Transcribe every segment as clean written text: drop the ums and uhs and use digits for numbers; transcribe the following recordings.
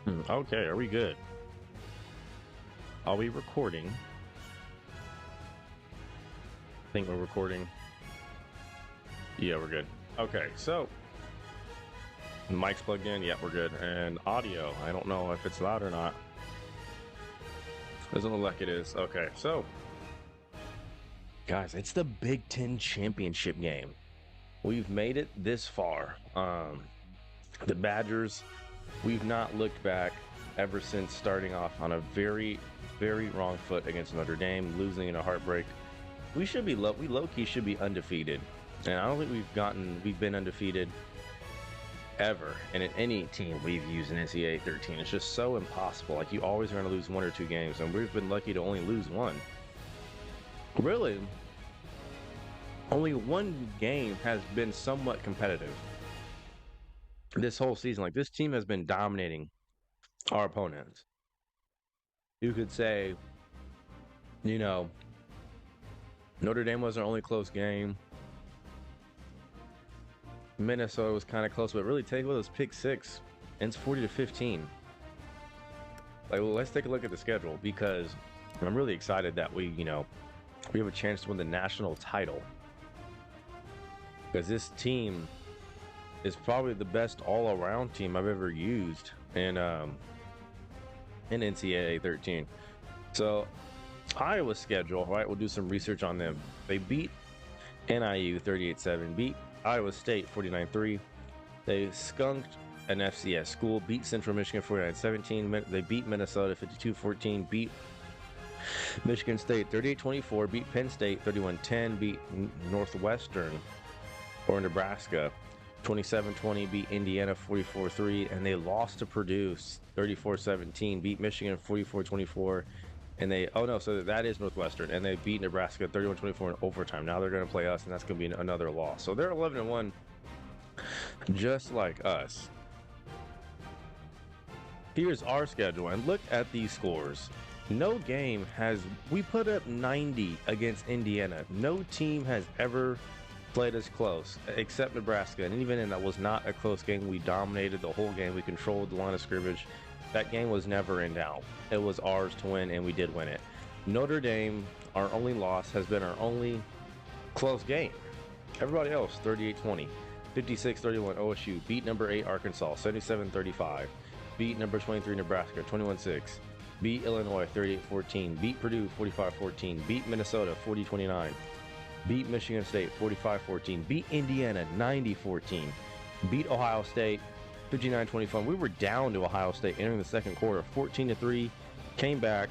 Okay, are we good? Are we recording? I think we're recording. Yeah, we're good. Okay, so mic's plugged in. Yeah, we're good. And audio, I don't know if it's loud or not. Doesn't look like it is. Okay, so guys, it's the Big Ten championship game. We've made it this far. The Badgers, we've not looked back ever since starting off on a very, very wrong foot against Notre Dame, losing in a heartbreak. We low-key should be undefeated. And I don't think we've been undefeated ever. And in any team we've used in NCAA 13, it's just so impossible. Like, you always are going to lose one or two games, and we've been lucky to only lose one. Really, only one game has been somewhat competitive this whole season. Like, this team has been dominating our opponents. You could say, Notre Dame was our only close game. Minnesota was kind of close, but really take away those pick six, and it's 40-15. Like, well, let's take a look at the schedule, because I'm really excited that we have a chance to win the national title. Because this team is probably the best all-around team I've ever used in NCAA 13. So, Iowa's schedule, right? We'll do some research on them. They beat NIU 38-7, beat Iowa State 49-3. They skunked an FCS school, beat Central Michigan 49-17. They beat Minnesota 52-14, beat Michigan State 38-24, beat Penn State 31-10, beat Northwestern or Nebraska 27-20, beat Indiana 44-3, and they lost to Purdue 34-17, beat Michigan 44-24, and so that is Northwestern, and they beat Nebraska 31-24 in overtime. Now they're going to play us, and that's going to be another loss. So they're 11-1, just like us. Here's our schedule, and look at these scores. No game we put up 90 against Indiana. No team has ever played us close, except Nebraska, and even then, that was not a close game. We dominated the whole game. We controlled the line of scrimmage. That game was never in doubt. It was ours to win, and we did win it. Notre Dame, our only loss, has been our only close game. Everybody else, 38-20, 56-31 OSU, beat number 8 Arkansas, 77-35, beat number 23 Nebraska, 21-6, beat Illinois, 38-14, beat Purdue, 45-14, beat Minnesota, 40-29, beat Michigan State, 45-14, beat Indiana, 90-14, beat Ohio State, 59-21. We were down to Ohio State entering the second quarter, 14-3, came back,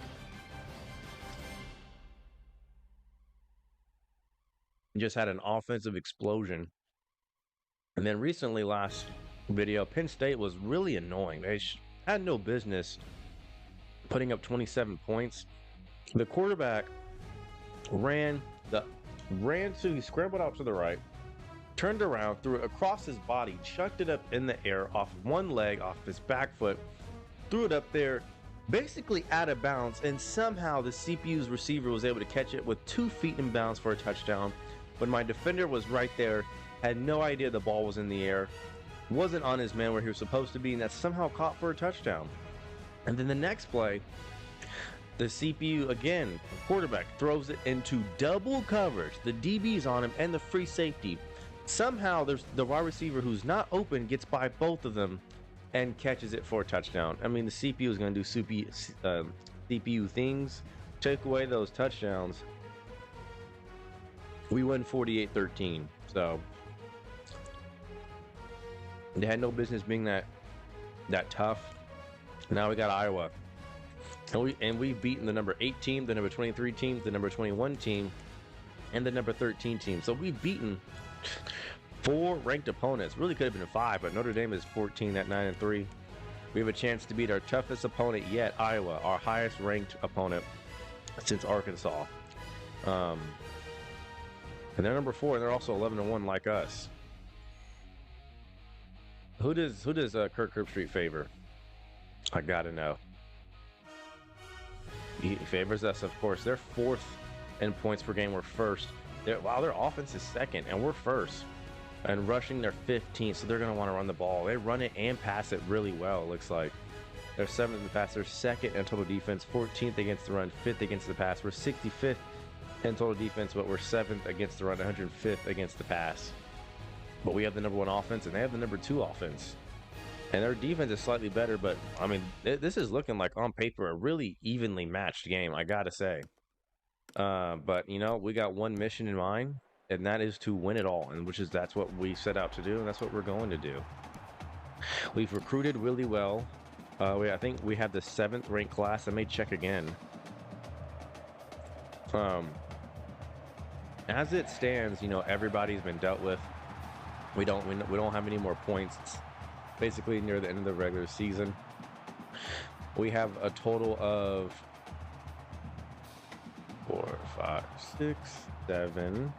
just had an offensive explosion. And then recently, last video, Penn State was really annoying. They had no business putting up 27 points. The quarterback he scrambled out to the right, turned around, threw it across his body, chucked it up in the air off one leg, off his back foot, threw it up there, basically out of bounds, and somehow the CPU's receiver was able to catch it with 2 feet in bounds for a touchdown. When my defender was right there, had no idea the ball was in the air, wasn't on his man where he was supposed to be, and that's somehow caught for a touchdown. And then the next play, the CPU, again, quarterback throws it into double coverage. The DB's on him and the free safety. Somehow, there's the wide receiver who's not open gets by both of them and catches it for a touchdown. I mean, the CPU is going to do CPU things, take away those touchdowns. We win 48-13. So they had no business being that tough. Now we got Iowa. And we've beaten the number 8 team, the number 23 team, the number 21 team, and the number 13 team. So we've beaten 4 ranked opponents. Really could have been 5, but Notre Dame is 14 at 9-3. We have a chance to beat our toughest opponent yet, Iowa, our highest ranked opponent since Arkansas. And they're number 4, and they're also 11-1 like us. Who does Kirk Herbstreit favor? I gotta know. He favors us, of course. They're 4th in points per game. We're 1st. Their offense is 2nd, and we're 1st. And rushing, they're 15th, so they're going to want to run the ball. They run it and pass it really well, it looks like. They're 7th in the pass. They're 2nd in total defense, 14th against the run, 5th against the pass. We're 65th in total defense, but we're 7th against the run, 105th against the pass. But we have the #1 offense, and they have the #2 offense. And their defense is slightly better, but, I mean, this is looking like, on paper, a really evenly matched game, I got to say. But, you know, we got one mission in mind, and that is to win it all, and that's what we set out to do, and that's what we're going to do. We've recruited really well. I think we have the 7th ranked class. I may check again. As it stands, you know, everybody's been dealt with. We don't have any more points. It's basically near the end of the regular season. We have a total of 4, 5, 6, 7.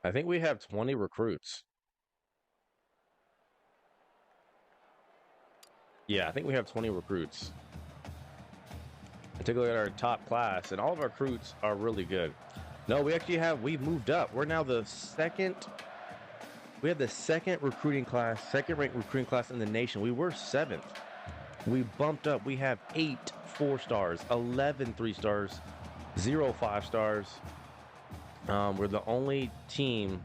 I think we have 20 recruits. Yeah, I think we have 20 recruits. Take a look at our top class, and all of our recruits are really good. No, we've moved up. We're now the 2nd. We have the 2nd recruiting class, 2nd ranked recruiting class in the nation. We were 7th. We bumped up. We have 8 4-stars, 11 3-stars, 0 5-stars. We're the only team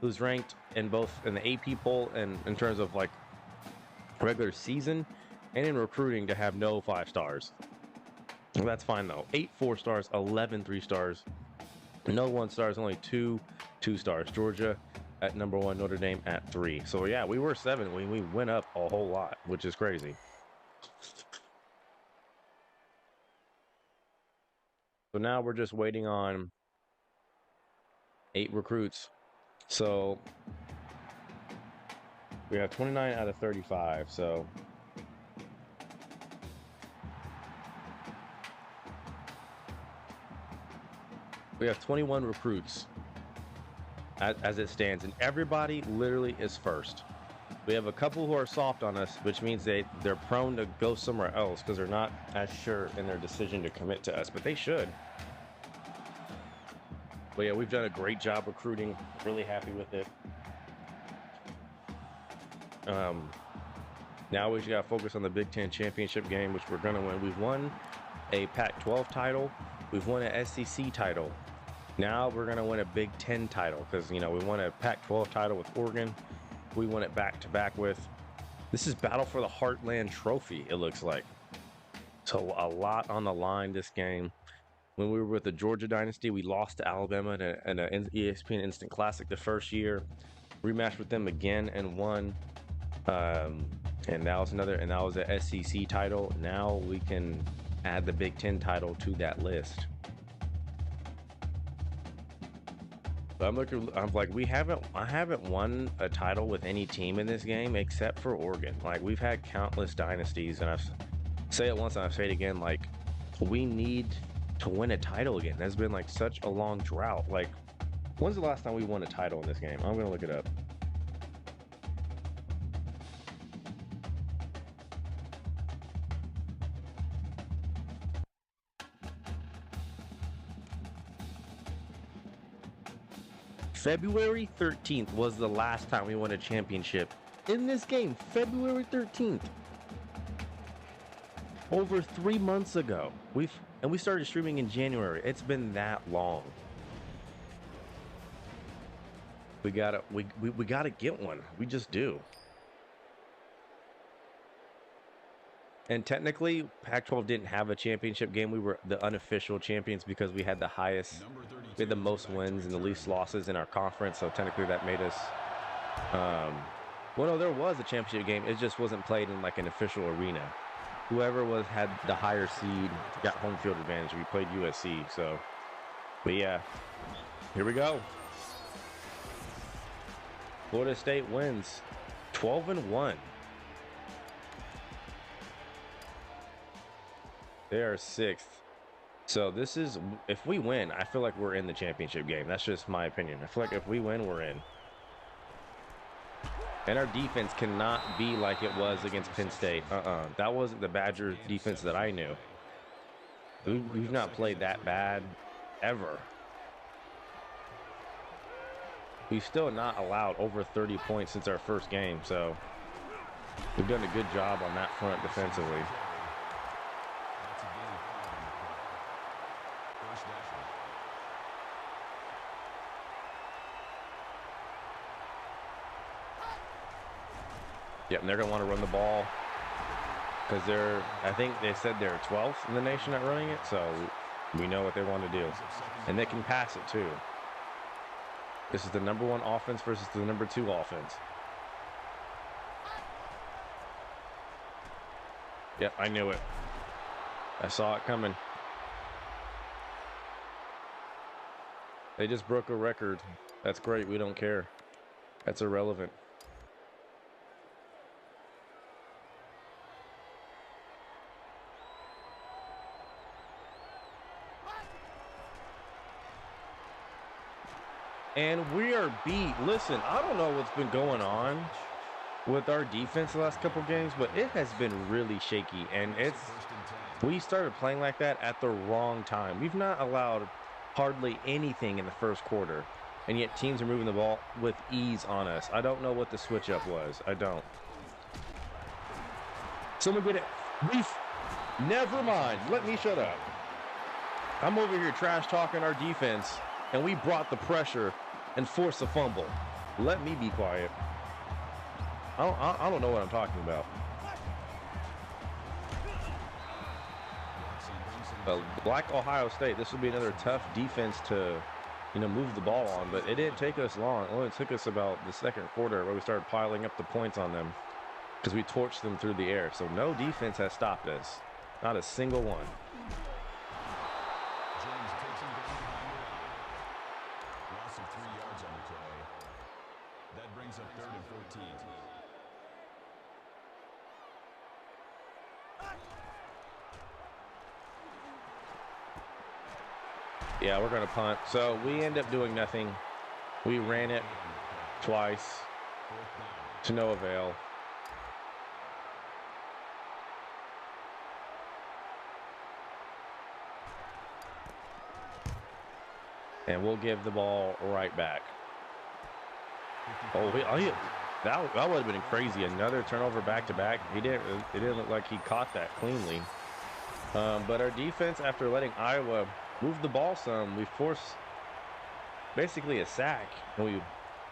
who's ranked in both in the AP poll and in terms of like regular season and in recruiting to have no 5-stars. Well, that's fine though. 8 4-stars, 11 3-stars, no 1-stars, only 2 2-stars. Georgia at #1, Notre Dame at 3. So yeah, we were 7. We went up a whole lot, which is crazy. So now we're just waiting on 8 recruits. So we have 29 out of 35. So we have 21 recruits as it stands, and everybody literally is first. We have a couple who are soft on us, which means they're prone to go somewhere else because they're not as sure in their decision to commit to us, but they should. But yeah, we've done a great job recruiting. Really happy with it. Now we just got to focus on the Big Ten championship game, which we're going to win. We've won a Pac-12 title. We've won an SEC title. Now we're going to win a Big Ten title because, you know, we won a Pac-12 title with Oregon. We won it back-to-back with. This is Battle for the Heartland Trophy, it looks like. So a lot on the line this game. When we were with the Georgia Dynasty, we lost to Alabama in an ESPN Instant Classic the first year. Rematched with them again and won. And that was an SEC title. Now we can add the Big Ten title to that list. But I'm like, I haven't won a title with any team in this game except for Oregon. Like, we've had countless dynasties, and I've say it once and I've said it again, like, we need to win a title again. There's been like such a long drought. Like, when's the last time we won a title in this game? I'm gonna look it up. February 13th was the last time we won a championship in this game. February 13th. Over 3 months ago. We started streaming in January. It's been that long. We gotta get one. We just do. And technically, Pac-12 didn't have a championship game. We were the unofficial champions because we had the most wins and the least losses in our conference. So technically, that made us. Well, no, there was a championship game. It just wasn't played in like an official arena. Whoever had the higher seed got home field advantage. We played USC, so. But yeah, here we go. Florida State wins 12-1. They are 6th. So this is, if we win, I feel like we're in the championship game. That's just my opinion. I feel like if we win, we're in. And our defense cannot be like it was against Penn State. That wasn't the Badger defense that I knew. We've not played that bad ever. we've still not allowed over 30 points since our first game. So we've done a good job on that front defensively. Yep, and they're going to want to run the ball because I think they said they're 12th in the nation at running it, so we know what they want to do. And they can pass it too. This is the #1 offense versus the #2 offense. Yep, I knew it. I saw it coming. They just broke a record. That's great. We don't care. That's irrelevant. And we are beat. Listen, I don't know what's been going on with our defense the last couple games, but it has been really shaky. And we started playing like that at the wrong time. We've not allowed hardly anything in the first quarter, and yet teams are moving the ball with ease on us. I don't know what the switch up was. I don't. Someone get it. Never mind. Let me shut up. I'm over here trash talking our defense, and we brought the pressure and forced a fumble. Let me be quiet. I don't know what I'm talking about. Like Ohio State, this will be another tough defense to, move the ball on. But it didn't take us long. It only took us about the second quarter where we started piling up the points on them because we torched them through the air. So no defense has stopped us. Not a single one. Loss of 3 yards on the play. That brings up 3rd and 14. Yeah, we're going to punt. So we end up doing nothing. We ran it twice to no avail. And we'll give the ball right back. That would have been crazy. Another turnover back-to-back. It didn't look like he caught that cleanly. But our defense, after letting Iowa move the ball some, we forced basically a sack. And we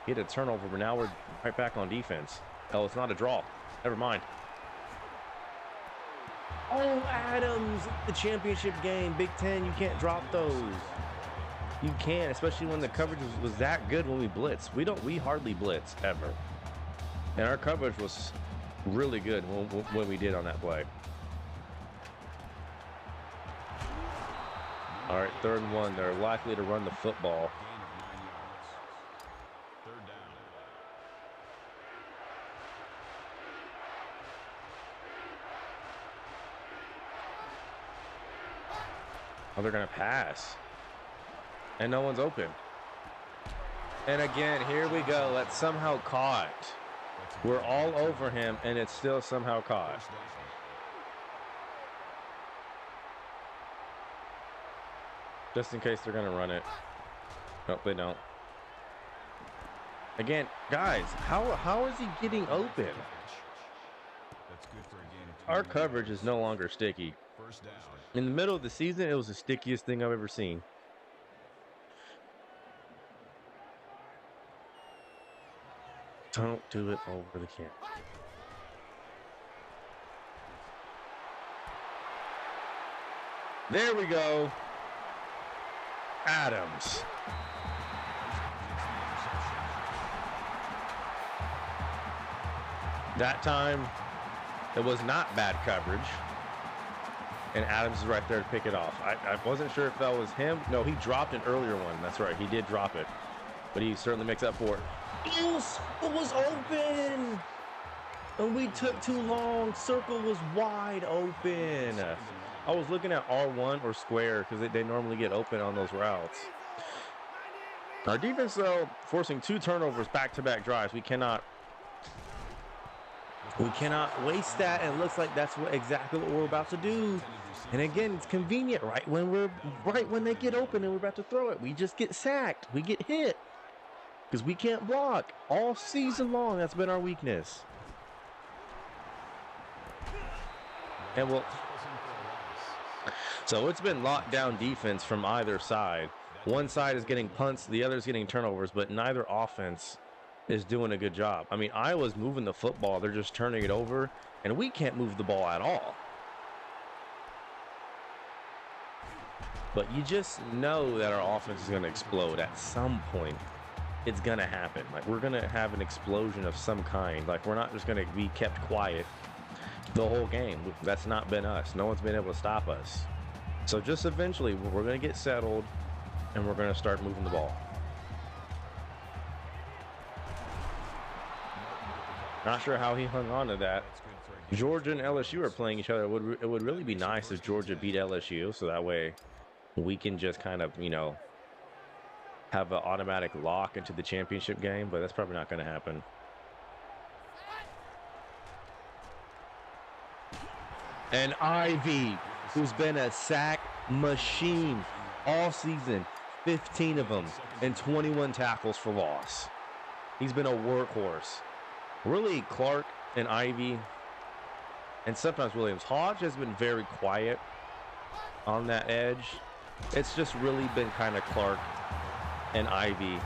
hit a turnover, but now we're right back on defense. Oh, it's not a draw. Never mind. Oh, Adams, the championship game, Big Ten, you can't drop those. You can't, especially when the coverage was that good when we blitzed. We hardly blitz ever. And our coverage was really good when we did on that play. All right, 3rd and 1. They're likely to run the football. Oh, they're going to pass. And no one's open. And again, here we go. That's somehow caught. We're all over him, and it's still somehow caught. Just in case they're going to run it. Nope, they don't. Again, guys, how is he getting open? Our coverage is no longer sticky. In the middle of the season, it was the stickiest thing I've ever seen. Don't do it over the camera. There we go. Adams. That time, it was not bad coverage. And Adams is right there to pick it off. I wasn't sure if that was him. No, he dropped an earlier one. That's right. He did drop it. But he certainly makes up for it. It was open. And we took too long. Circle was wide open. I was looking at R1 or square because they normally get open on those routes. Our defense, though, forcing 2 turnovers back-to-back drives. We cannot waste that, and it looks like that's exactly what we're about to do. And again, it's convenient right when they get open and we're about to throw it. We just get sacked. We get hit. because we can't block. All season long, that's been our weakness. And so it's been lockdown defense from either side. One side is getting punts, the other is getting turnovers, but neither offense is doing a good job. I mean, Iowa's moving the football. They're just turning it over, and we can't move the ball at all. But you just know that our offense is going to explode at some point. It's going to happen. Like, we're going to have an explosion of some kind. Like, we're not just going to be kept quiet the whole game. That's not been us. No one's been able to stop us. So just eventually, we're going to get settled, and we're going to start moving the ball. Not sure how he hung on to that. Georgia and LSU are playing each other. It would really be nice if Georgia beat LSU, so that way we can just kind of, you know, have an automatic lock into the championship game, but that's probably not going to happen. And Ivy, who's been a sack machine all season, 15 of them, and 21 tackles for loss. He's been a workhorse. Really, Clark and Ivy, and sometimes Williams. Hodge has been very quiet on that edge. It's just really been kind of Clark and Ivy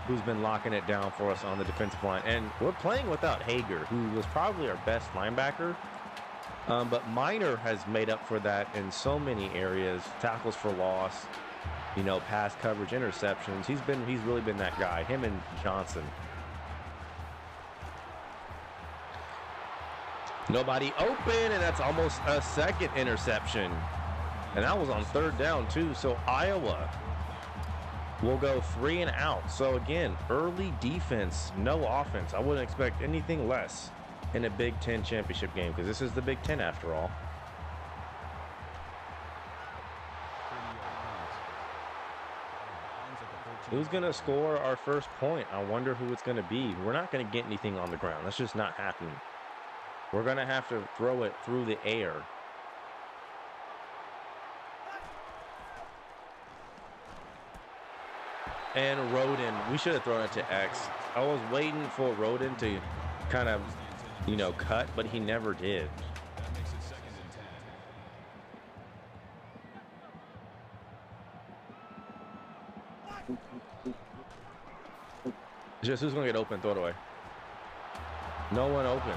who's been locking it down for us on the defensive line. And we're playing without Hager, who was probably our best linebacker. But Minor has made up for that in so many areas. Tackles for loss, you know, pass coverage, interceptions. He's really been that guy, him and Johnson. Nobody open, and that's almost a second interception. And that was on third down, too. So Iowa will go 3 and out. So, again, early defense, no offense. I wouldn't expect anything less in a Big Ten championship game, because this is the Big Ten after all. Who's going to score our first point? I wonder who it's going to be. We're not going to get anything on the ground. That's just not happening. We're going to have to throw it through the air. And Roden, we should have thrown it to X. I was waiting for Roden to kind of, you know, cut, but he never did. Just who's going to get open? Throw it away. No one open.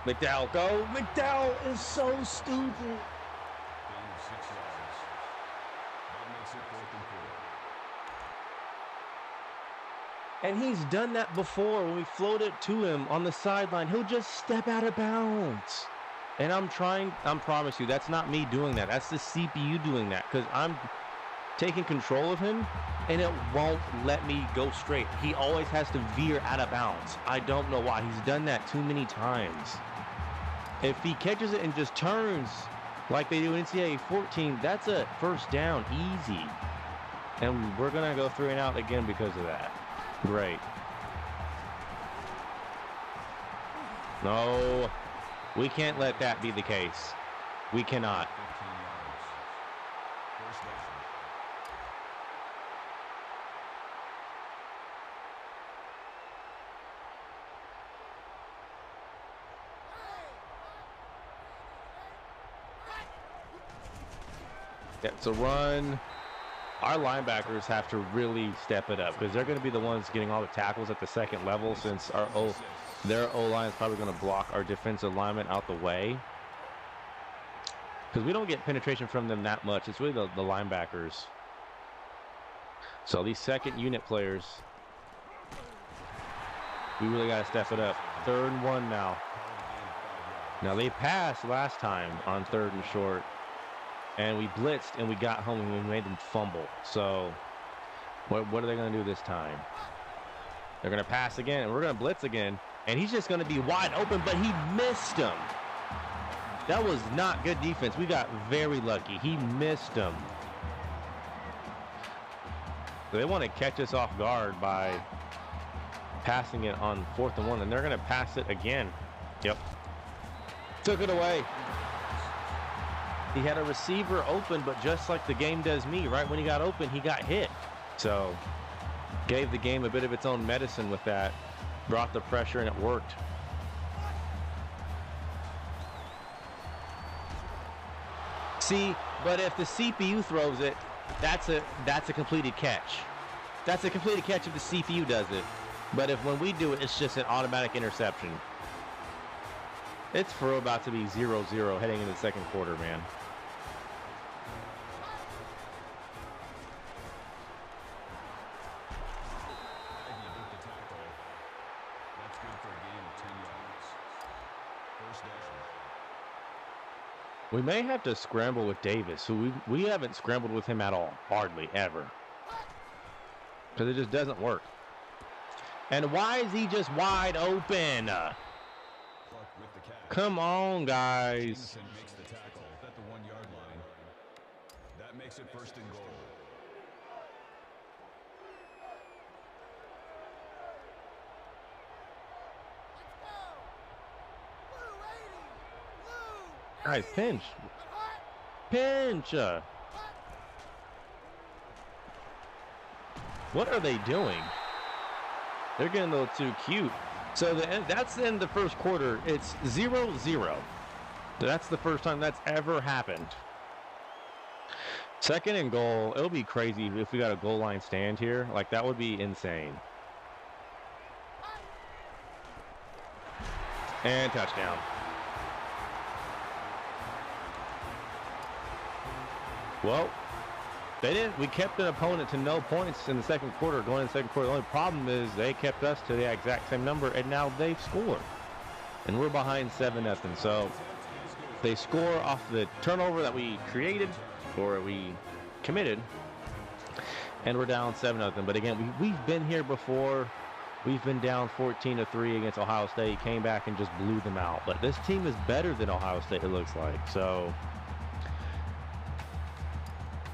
McDowell, go. McDowell is so stupid. And he's done that before. When we float it to him on the sideline, he'll just step out of bounds. And I promise you, that's not me doing that. That's the CPU doing that, because I'm taking control of him, and it won't let me go straight. He always has to veer out of bounds. I don't know why. He's done that too many times. If he catches it and just turns like they do in NCAA 14, that's a first down, easy. And we're going to go 3 and out again because of that. Great. No, we can't let that be the case. We cannot. Yeah, it's a run. Our linebackers have to really step it up, because they're going to be the ones getting all the tackles at the second level, since their O-line is probably going to block our defensive linemen out the way. Because we don't get penetration from them that much. It's really the linebackers. So these second unit players, we really got to step it up. 3rd and 1 now. Now they passed last time on 3rd and short. And we blitzed, and we got home, and we made them fumble. So, what are they going to do this time? They're going to pass again, and we're going to blitz again. And he's just going to be wide open, but he missed him. That was not good defense. We got very lucky. He missed him. They want to catch us off guard by passing it on 4th and 1, and they're going to pass it again. Yep. Took it away. He had a receiver open, but just like the game does me, right when he got open, he got hit. So gave the game a bit of its own medicine with that. Brought the pressure, and it worked. See, but if the CPU throws it, that's a completed catch. That's a completed catch if the CPU does it. But if when we do it, it's just an automatic interception. It's for about to be 0-0 heading into the second quarter, man. We may have to scramble with Davis, who we haven't scrambled with him at all, hardly ever. Because it just doesn't work. And why is he just wide open? Come on, guys. Makes the tackle at the 1-yard line. That makes it 1st and goal. Guys, pinch. Pinch. What are they doing? They're getting a little too cute. So that's in the first quarter. It's 0-0. That's the first time that's ever happened. 2nd and goal. It'll be crazy if we got a goal line stand here. Like, that would be insane. And touchdown. Well, they didn't. We kept an opponent to no points in the second quarter, going in the second quarter. The only problem is they kept us to the exact same number, and now they've scored. And we're behind 7-0. So they score off the turnover that we created, or we committed, and we're down 7-0. But again, we've been here before. We've been down 14-3 against Ohio State, came back and just blew them out. But this team is better than Ohio State, it looks like. So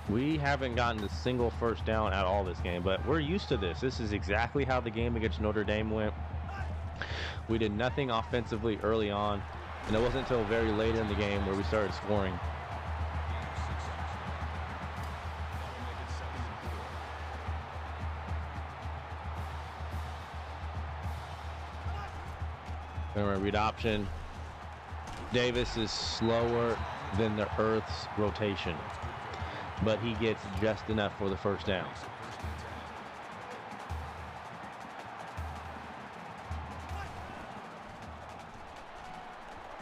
we haven't gotten a single first down at all this game, but we're used to this. This is exactly how the game against Notre Dame went. We did nothing offensively early on, and it wasn't until very late in the game where we started scoring. Remember, read option. Davis is slower than the Earth's rotation, but he gets just enough for the first down.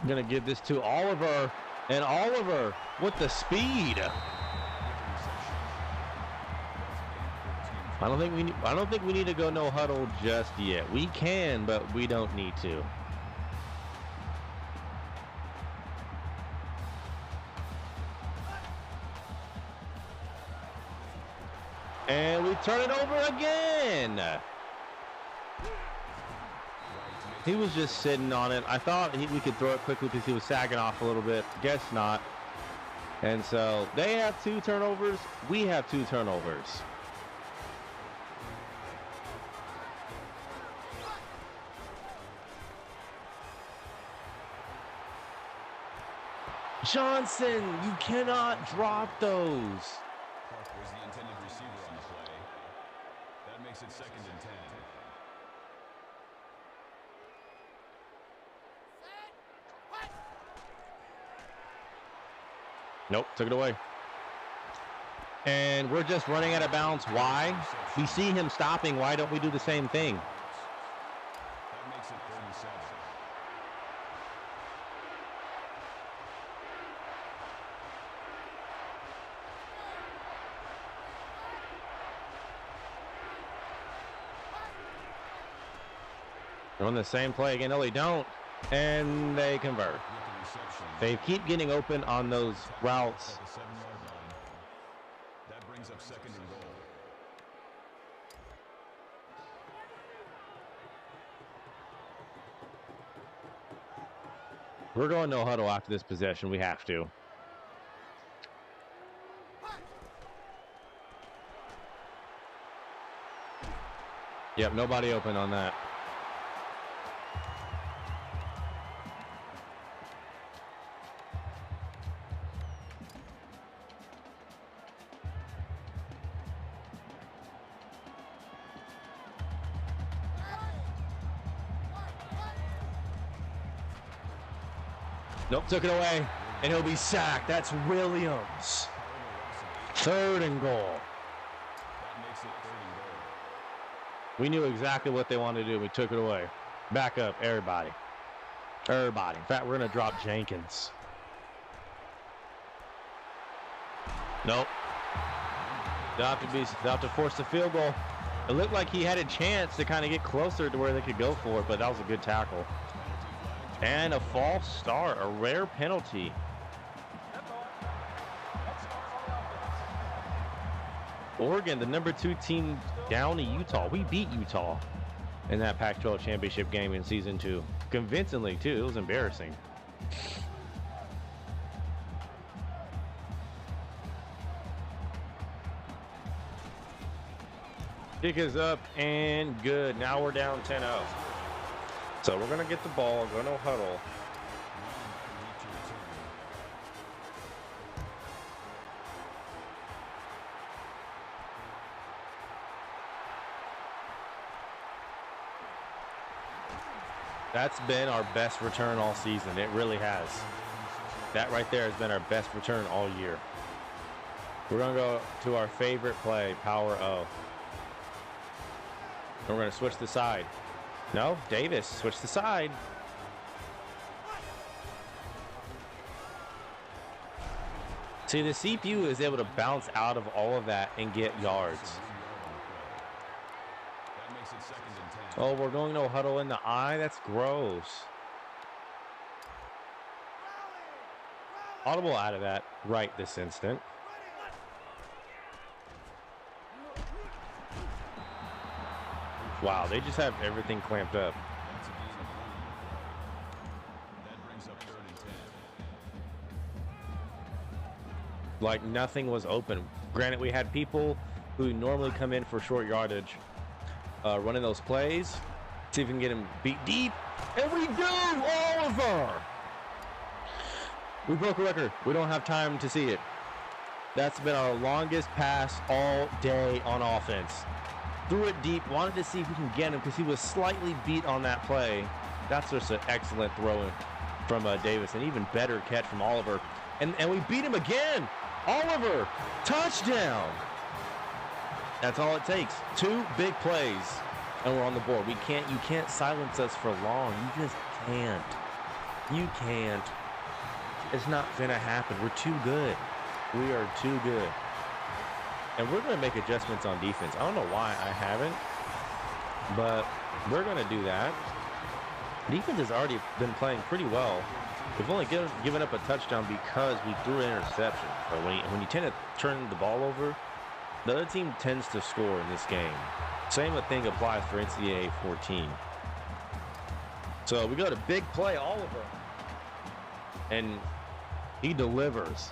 I'm gonna give this to Oliver, and Oliver with the speed. I don't think we need to go no huddle just yet. We can, but we don't need to. And we turn it over again. He was just sitting on it. I thought we could throw it quickly because he was sagging off a little bit. Guess not. And so they have 2 turnovers. We have 2 turnovers. Johnson, you cannot drop those. Was the intended receiver on the play. That makes it 2nd and 10. Nope, took it away. And we're just running out of bounds. Why? We see him stopping. Why don't we do the same thing? That makes it 37. They're on the same play again. No, they don't. And they convert. They keep getting open on those routes. At the 7-yard line. That brings up 2nd and goal. We're going no huddle after this possession. We have to. Yep, nobody open on that. Nope, took it away, and he'll be sacked. That's Williams. 3rd and goal. That makes it 3rd and goal. We knew exactly what they wanted to do. We took it away. Back up, everybody. Everybody. In fact, we're going to drop Jenkins. Nope. They'll have to force the field goal. It looked like he had a chance to kind of get closer to where they could go for it, but that was a good tackle. And a false start, a rare penalty. Oregon, the number 2 team down to Utah. We beat Utah in that Pac-12 championship game in season 2. Convincingly, too. It was embarrassing. Kick is up and good. Now we're down 10-0. So we're going to get the ball, go no huddle. That's been our best return all season. It really has. That right there has been our best return all year. We're going to go to our favorite play, Power O. And we're going to switch the side. No, Davis, switch the side. See, the CPU is able to bounce out of all of that and get yards. That makes it 2nd and 10. Oh, we're going no huddle in the eye? That's gross. Audible out of that right this instant. Wow, they just have everything clamped up. That's a gain of 1. That brings up 3rd and 10. Like nothing was open. Granted, we had people who normally come in for short yardage running those plays. See if we can get him beat deep. And we do! Oliver! We broke a record. We don't have time to see it. That's been our longest pass all day on offense. Threw it deep, wanted to see if we can get him because he was slightly beat on that play. That's just an excellent throw from Davis, and even better catch from Oliver. And we beat him again. Oliver, touchdown. That's all it takes. 2 big plays, and we're on the board. You can't silence us for long. You just can't. You can't. It's not going to happen. We're too good. We are too good. And we're going to make adjustments on defense. I don't know why I haven't, but we're going to do that. Defense has already been playing pretty well. We've only given up a touchdown because we threw an interception. But when you tend to turn the ball over, the other team tends to score in this game. Same thing applies for NCAA 14. So we got a big play, Oliver. And he delivers.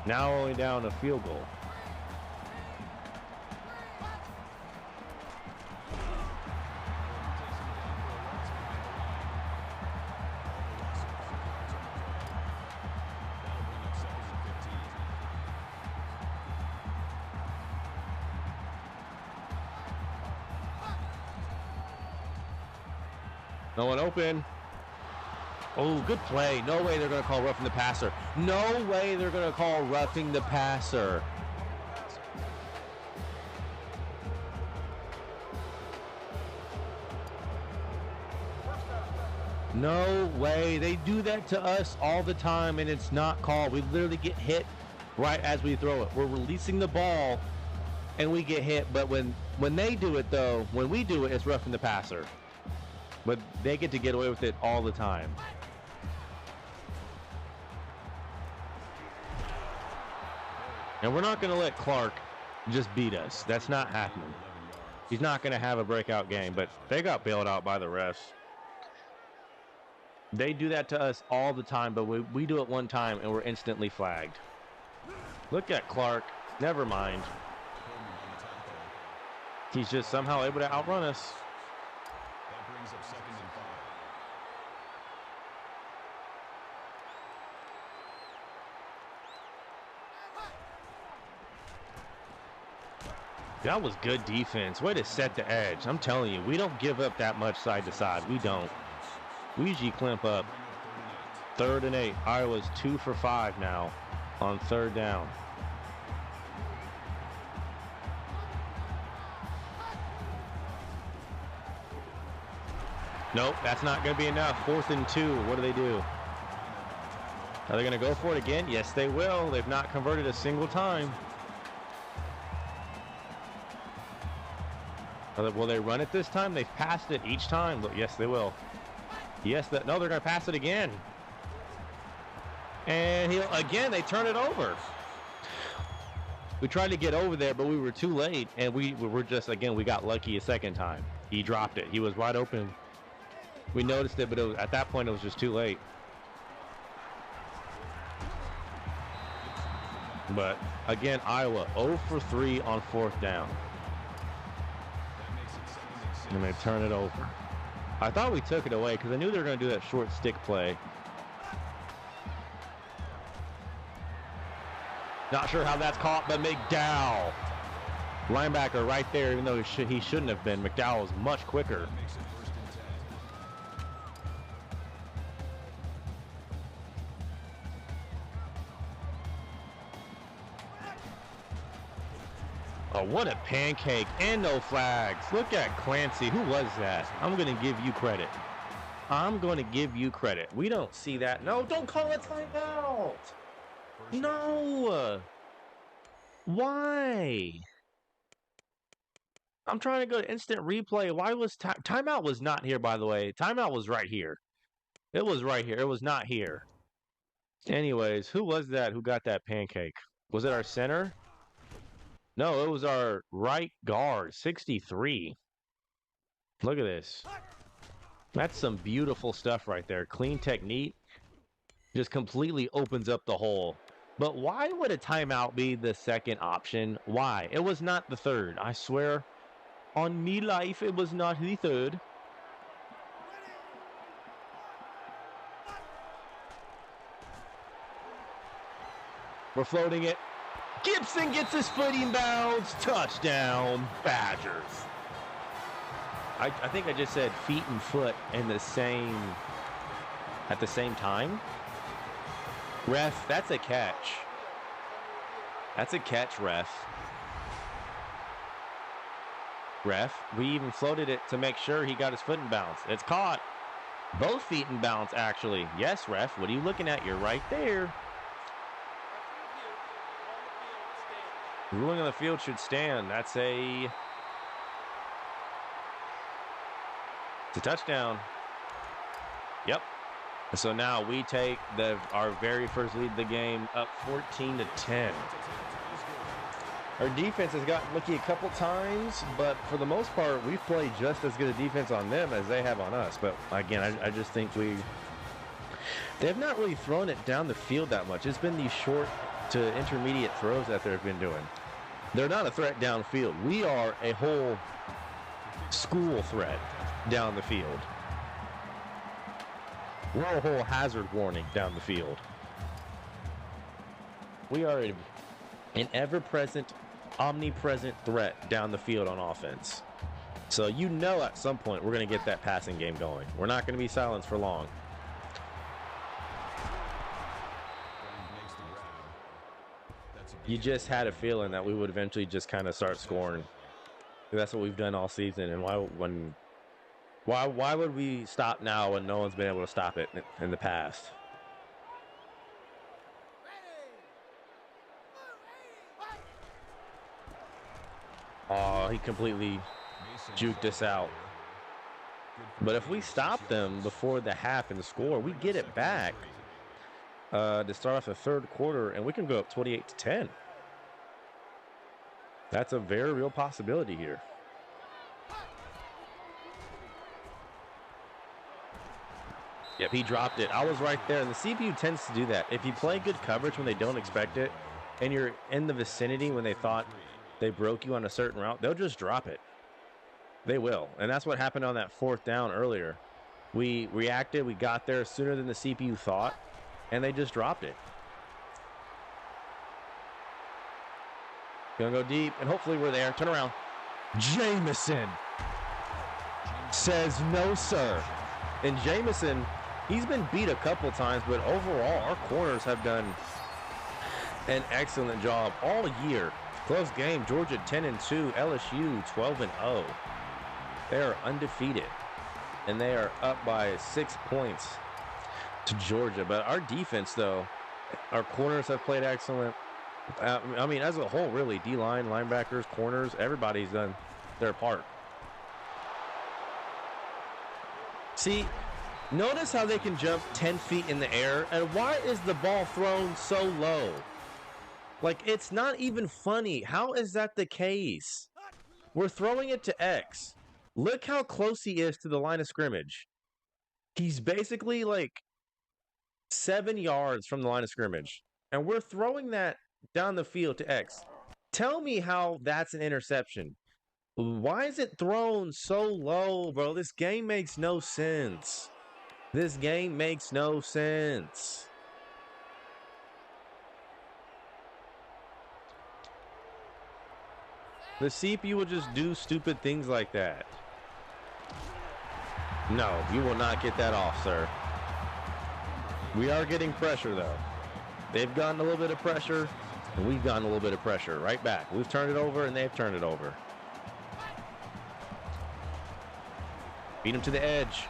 Now only down a field goal. No one open. Oh, good play. No way they're going to call roughing the passer. No way they're going to call roughing the passer. No way. They do that to us all the time, and it's not called. We literally get hit right as we throw it. We're releasing the ball, and we get hit. But when they do it, though, when we do it, it's roughing the passer. But they get to get away with it all the time. And we're not going to let Clark just beat us. That's not happening. He's not going to have a breakout game, but they got bailed out by the refs. They do that to us all the time, but we do it one time and we're instantly flagged. Look at Clark. Never mind. He's just somehow able to outrun us. That brings up 2nd and 5. That was good defense. Way to set the edge. I'm telling you, we don't give up that much side to side. We don't. We usually clamp up. 3rd and 8. Iowa's 2 for 5 now on 3rd down. Nope, that's not going to be enough. 4th and 2. What do? Are they going to go for it again? Yes, they will. They've not converted a single time. Will they run it this time? They've passed it each time. But yes, they will. Yes, no, they're going to pass it again. And again, they turn it over. We tried to get over there, but we were too late. And we were just, again, we got lucky a second time. He dropped it. He was wide open. We noticed it, but at that point, it was just too late. But again, Iowa 0 for 3 on 4th down. And they turn it over. I thought we took it away because I knew they were going to do that short stick play. Not sure how that's caught, but McDowell. Linebacker right there, even though he shouldn't have been. McDowell is much quicker. Oh, what a pancake, and no flags. Look at Clancy. Who was that? I'm going to give you credit. I'm going to give you credit. We don't see that. No, don't call it timeout. No. Why? I'm trying to go to instant replay. Why was timeout was not here, by the way. Timeout was right here. It was right here. It was not here. Anyways, who was that who got that pancake? Was it our center? No, it was our right guard, 63. Look at this. That's some beautiful stuff right there. Clean technique. Just completely opens up the hole. But why would a timeout be the second option? Why? It was not the third. I swear on me life, it was not the third. We're floating it. Gibson gets his footing bounds. Touchdown, Badgers. I think I just said feet and foot at the same time. Ref, that's a catch. That's a catch, ref. Ref, we even floated it to make sure he got his foot in bounds. It's caught. Both feet in bounds, actually. Yes, ref, what are you looking at? You're right there. Ruling on the field should stand. It's a touchdown. Yep. So now we take our very first lead of the game up 14-10. Our defense has gotten lucky a couple times, but for the most part, we've played just as good a defense on them as they have on us. But again, I just think they have not really thrown it down the field that much. It's been these short to intermediate throws that they've been doing. They're not a threat downfield. We are a whole school threat down the field. We're a whole hazard warning down the field. We are an ever-present, omnipresent threat down the field on offense. So you know at some point we're going to get that passing game going. We're not going to be silenced for long. You just had a feeling that we would eventually just kind of start scoring. That's what we've done all season. And why would we stop now when no one's been able to stop it in the past? Oh, he completely juked us out. But if we stop them before the half and score, we get it back to start off the third quarter, and we can go up 28-10. That's a very real possibility here. Yep, he dropped it. I was right there, and the CPU tends to do that. If you play good coverage when they don't expect it, and you're in the vicinity when they thought they broke you on a certain route, they'll just drop it. They will. And that's what happened on that 4th down earlier. We reacted. We got there sooner than the CPU thought, and they just dropped it. Gonna go deep, and hopefully we're there. Turn around. Jamison says no, sir. And Jamison, he's been beat a couple times, but overall, our corners have done an excellent job all year. Close game. Georgia 10-2, LSU 12-0. They are undefeated, and they are up by 6 points to Georgia. But our defense, though, our corners have played excellent. I mean, as a whole, really, D-line, linebackers, corners, everybody's done their part. See, notice how they can jump 10 feet in the air, and why is the ball thrown so low? Like, it's not even funny. How is that the case? We're throwing it to X. Look how close he is to the line of scrimmage. He's basically like 7 yards from the line of scrimmage. And we're throwing that down the field to X. Tell me how that's an interception. Why is it thrown so low, bro? This game makes no sense. This game makes no sense. The CPU will just do stupid things like that. No, you will not get that off, sir. We are getting pressure, though. They've gotten a little bit of pressure, and we've gotten a little bit of pressure. Right back. We've turned it over, and they've turned it over. Beat them to the edge.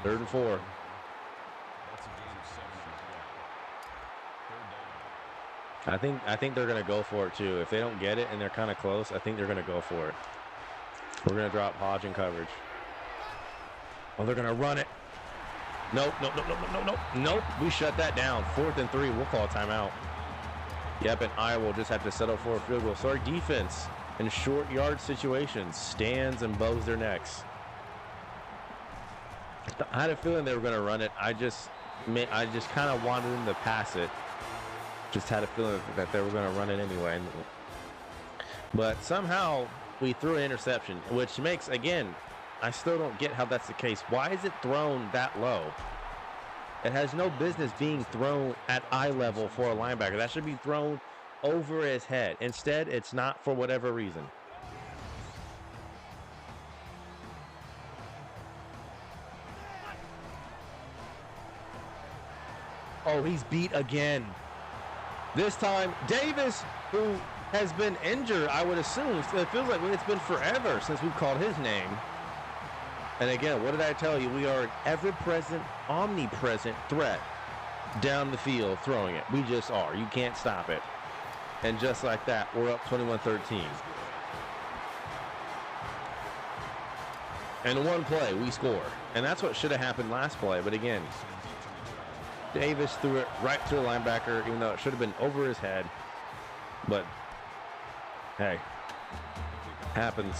3rd and 4. I think they're going to go for it, too. If they don't get it and they're kind of close, I think they're going to go for it. We're going to drop Hodge in coverage. Oh, they're going to run it. Nope. Nope. We shut that down. 4th and 3. We'll call a timeout. Yep, and Iowa will just have to settle for a field goal. So our defense in short yard situations stands and bows their necks. I had a feeling they were going to run it. I just kind of wanted them to pass it. Just had a feeling that they were going to run it anyway. But somehow we threw an interception, which makes, again, I still don't get how that's the case. Why is it thrown that low? It has no business being thrown at eye level for a linebacker. That should be thrown over his head. Instead, it's not for whatever reason. Oh, he's beat again. This time, Davis, who has been injured, I would assume. It feels like it's been forever since we've called his name. And again, what did I tell you? We are an ever-present, omnipresent threat down the field throwing it. We just are. You can't stop it. And just like that, we're up 21-13. And one play, we score. And that's what should have happened last play. But again, Davis threw it right to the linebacker, even though it should have been over his head. But, hey, happens.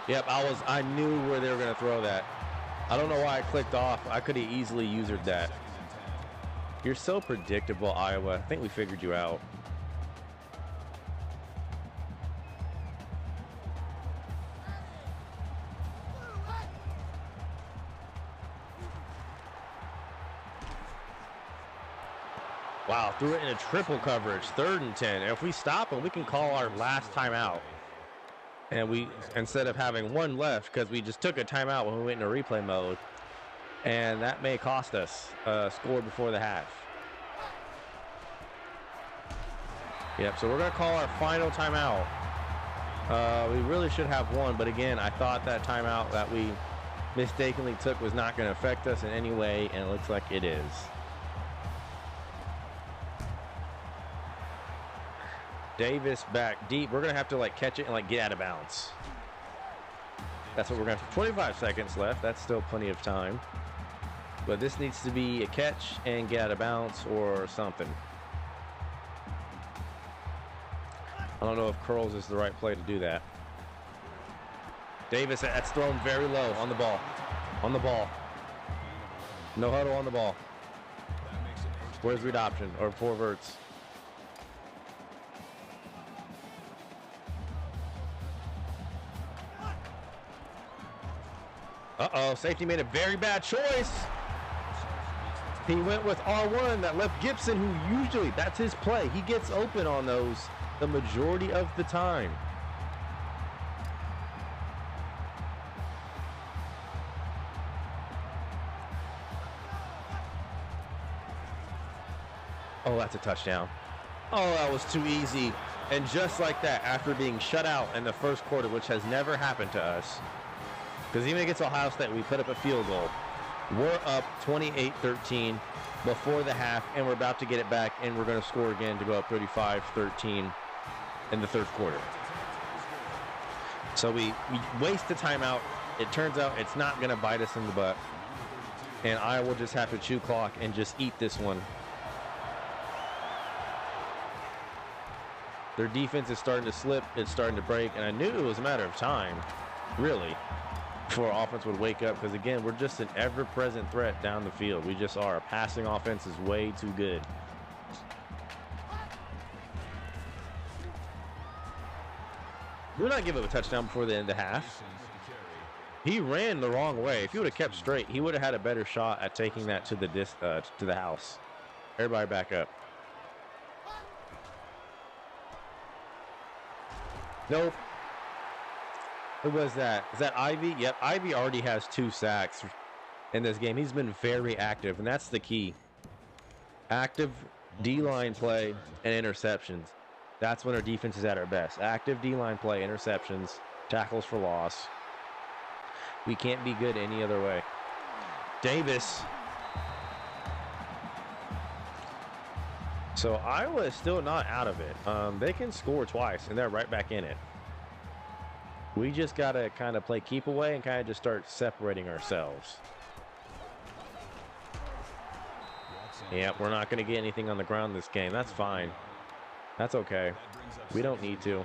Yep, I knew where they were going to throw that. I don't know why I clicked off. I could have easily usered that. You're so predictable, Iowa. I think we figured you out. Wow, threw it in a triple coverage. 3rd and 10. And if we stop them, we can call our last timeout. And we, instead of having one left, because we just took a timeout when we went into replay mode, and that may cost us a score before the half. Yep, so we're going to call our final timeout. We really should have one, but again, I thought that timeout that we mistakenly took was not going to affect us in any way, and it looks like it is. Davis back deep. We're going to have to catch it and get out of bounds. That's what we're going to have. 25 seconds left. That's still plenty of time. But this needs to be a catch and get out of bounds or something. I don't know if curls is the right play to do that. Davis, that's thrown very low on the ball. On the ball. No huddle on the ball. Where's read option or four verts? Uh-oh, safety made a very bad choice. He went with R1 that left Gibson, who usually, that's his play. He gets open on those the majority of the time. Oh, that's a touchdown. Oh, that was too easy. And just like that, after being shut out in the first quarter, which has never happened to us, because even against Ohio State, we put up a field goal. We're up 28-13 before the half, and we're about to get it back, and we're going to score again to go up 35-13 in the third quarter. So we waste the timeout. It turns out it's not going to bite us in the butt, and I will just have to chew clock and just eat this one. Their defense is starting to slip. It's starting to break, and I knew it was a matter of time, really, before our offense would wake up, because, again, we're just an ever-present threat down the field. We just are. Our passing offense is way too good. Do not give up a touchdown before the end of the half. He ran the wrong way. If he would have kept straight, he would have had a better shot at taking that to the house. Everybody back up. Nope. Who was that? Is that Ivy? Yep, Ivy already has 2 sacks in this game. He's been very active, and that's the key. Active D-line play and interceptions. That's when our defense is at our best. Active D-line play, interceptions, tackles for loss. We can't be good any other way. Davis. So Iowa is still not out of it. They can score twice, and they're right back in it. We just got to kind of play keep away and kind of just start separating ourselves. Yeah, we're not going to get anything on the ground this game. That's fine. That's okay. We don't need to.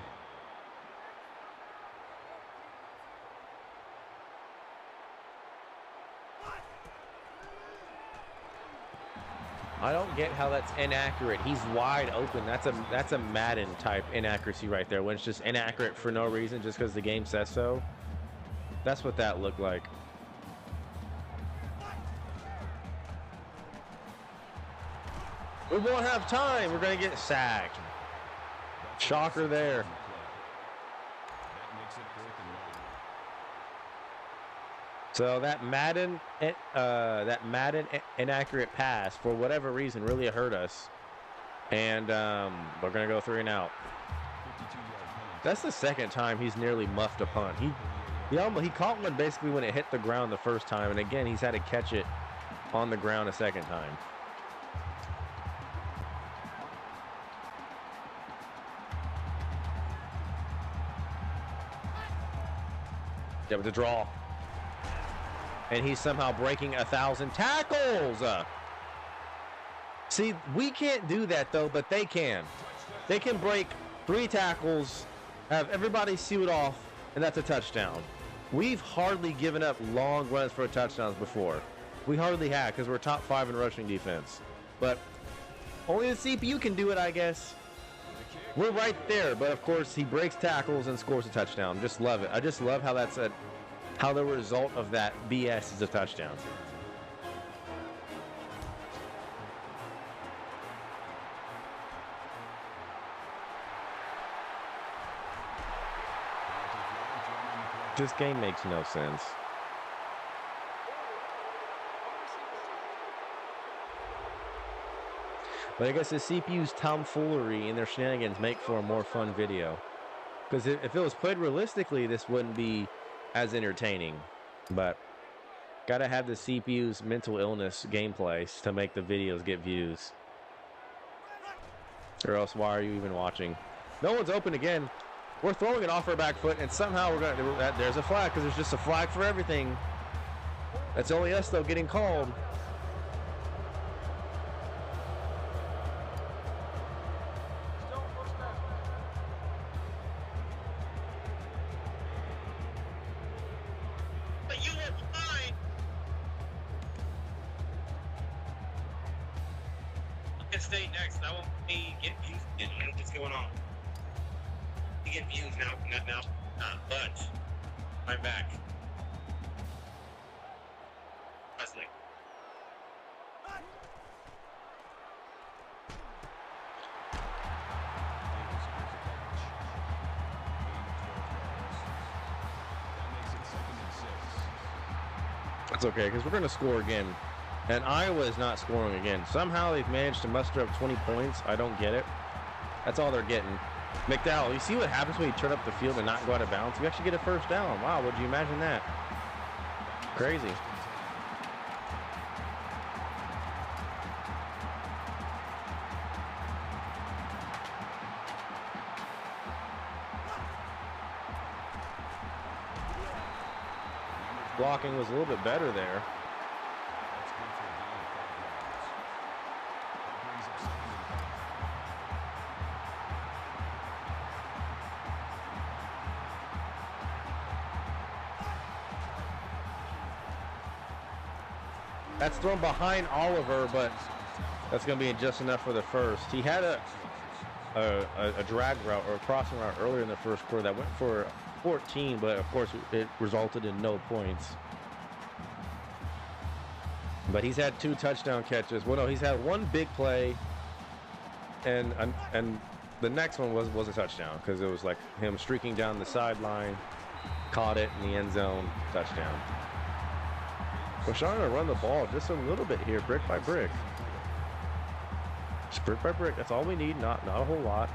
I don't get how that's inaccurate. He's wide open. That's a Madden type inaccuracy right there, when it's just inaccurate for no reason, just because the game says so. That's what that looked like. We won't have time. We're going to get sacked. Shocker there. So that Madden inaccurate pass, for whatever reason, really hurt us. And we're going to go 3 and out. That's the second time he's nearly muffed a punt. He caught one basically when it hit the ground the first time, and again, he's had to catch it on the ground a second time. Yeah, with the draw. And he's somehow breaking 1,000 tackles. See, we can't do that, though, but they can. They can break 3 tackles, have everybody sealed off, and that's a touchdown. We've hardly given up long runs for touchdowns before. We hardly have, because we're top 5 in rushing defense. But only the CPU can do it, I guess. We're right there, but of course he breaks tackles and scores a touchdown. Just love it. I just love how that's how the result of that BS is a touchdown. This game makes no sense. But I guess the CPU's tomfoolery and their shenanigans make for a more fun video. Because if it was played realistically, this wouldn't be as entertaining. But gotta have the CPU's mental illness gameplays to make the videos get views. Or else why are you even watching? No one's open again. We're throwing it off our back foot, and somehow we're gonna. There's a flag, because there's just a flag for everything. That's only us though getting called. State next. That won't be get views. I don't know what's going on. You get views now. But I'm back. Wesley. That's okay, because we're going to score again. And Iowa is not scoring again. Somehow they've managed to muster up 20 points. I don't get it. That's all they're getting. McDowell, you see what happens when you turn up the field and not go out of bounds? You actually get a first down. Wow, would you imagine that? Crazy. Blocking was a little bit better there. That's thrown behind Oliver, but that's going to be just enough for the first. He had a drag route or a crossing route earlier in the first quarter that went for 14, but of course it resulted in no points. But he's had 2 touchdown catches. Well, no, he's had 1 big play, and the next one was a touchdown because it was like him streaking down the sideline, caught it in the end zone, touchdown. We're trying to run the ball just a little bit here, brick by brick. Just brick by brick. That's all we need. Not a whole lot.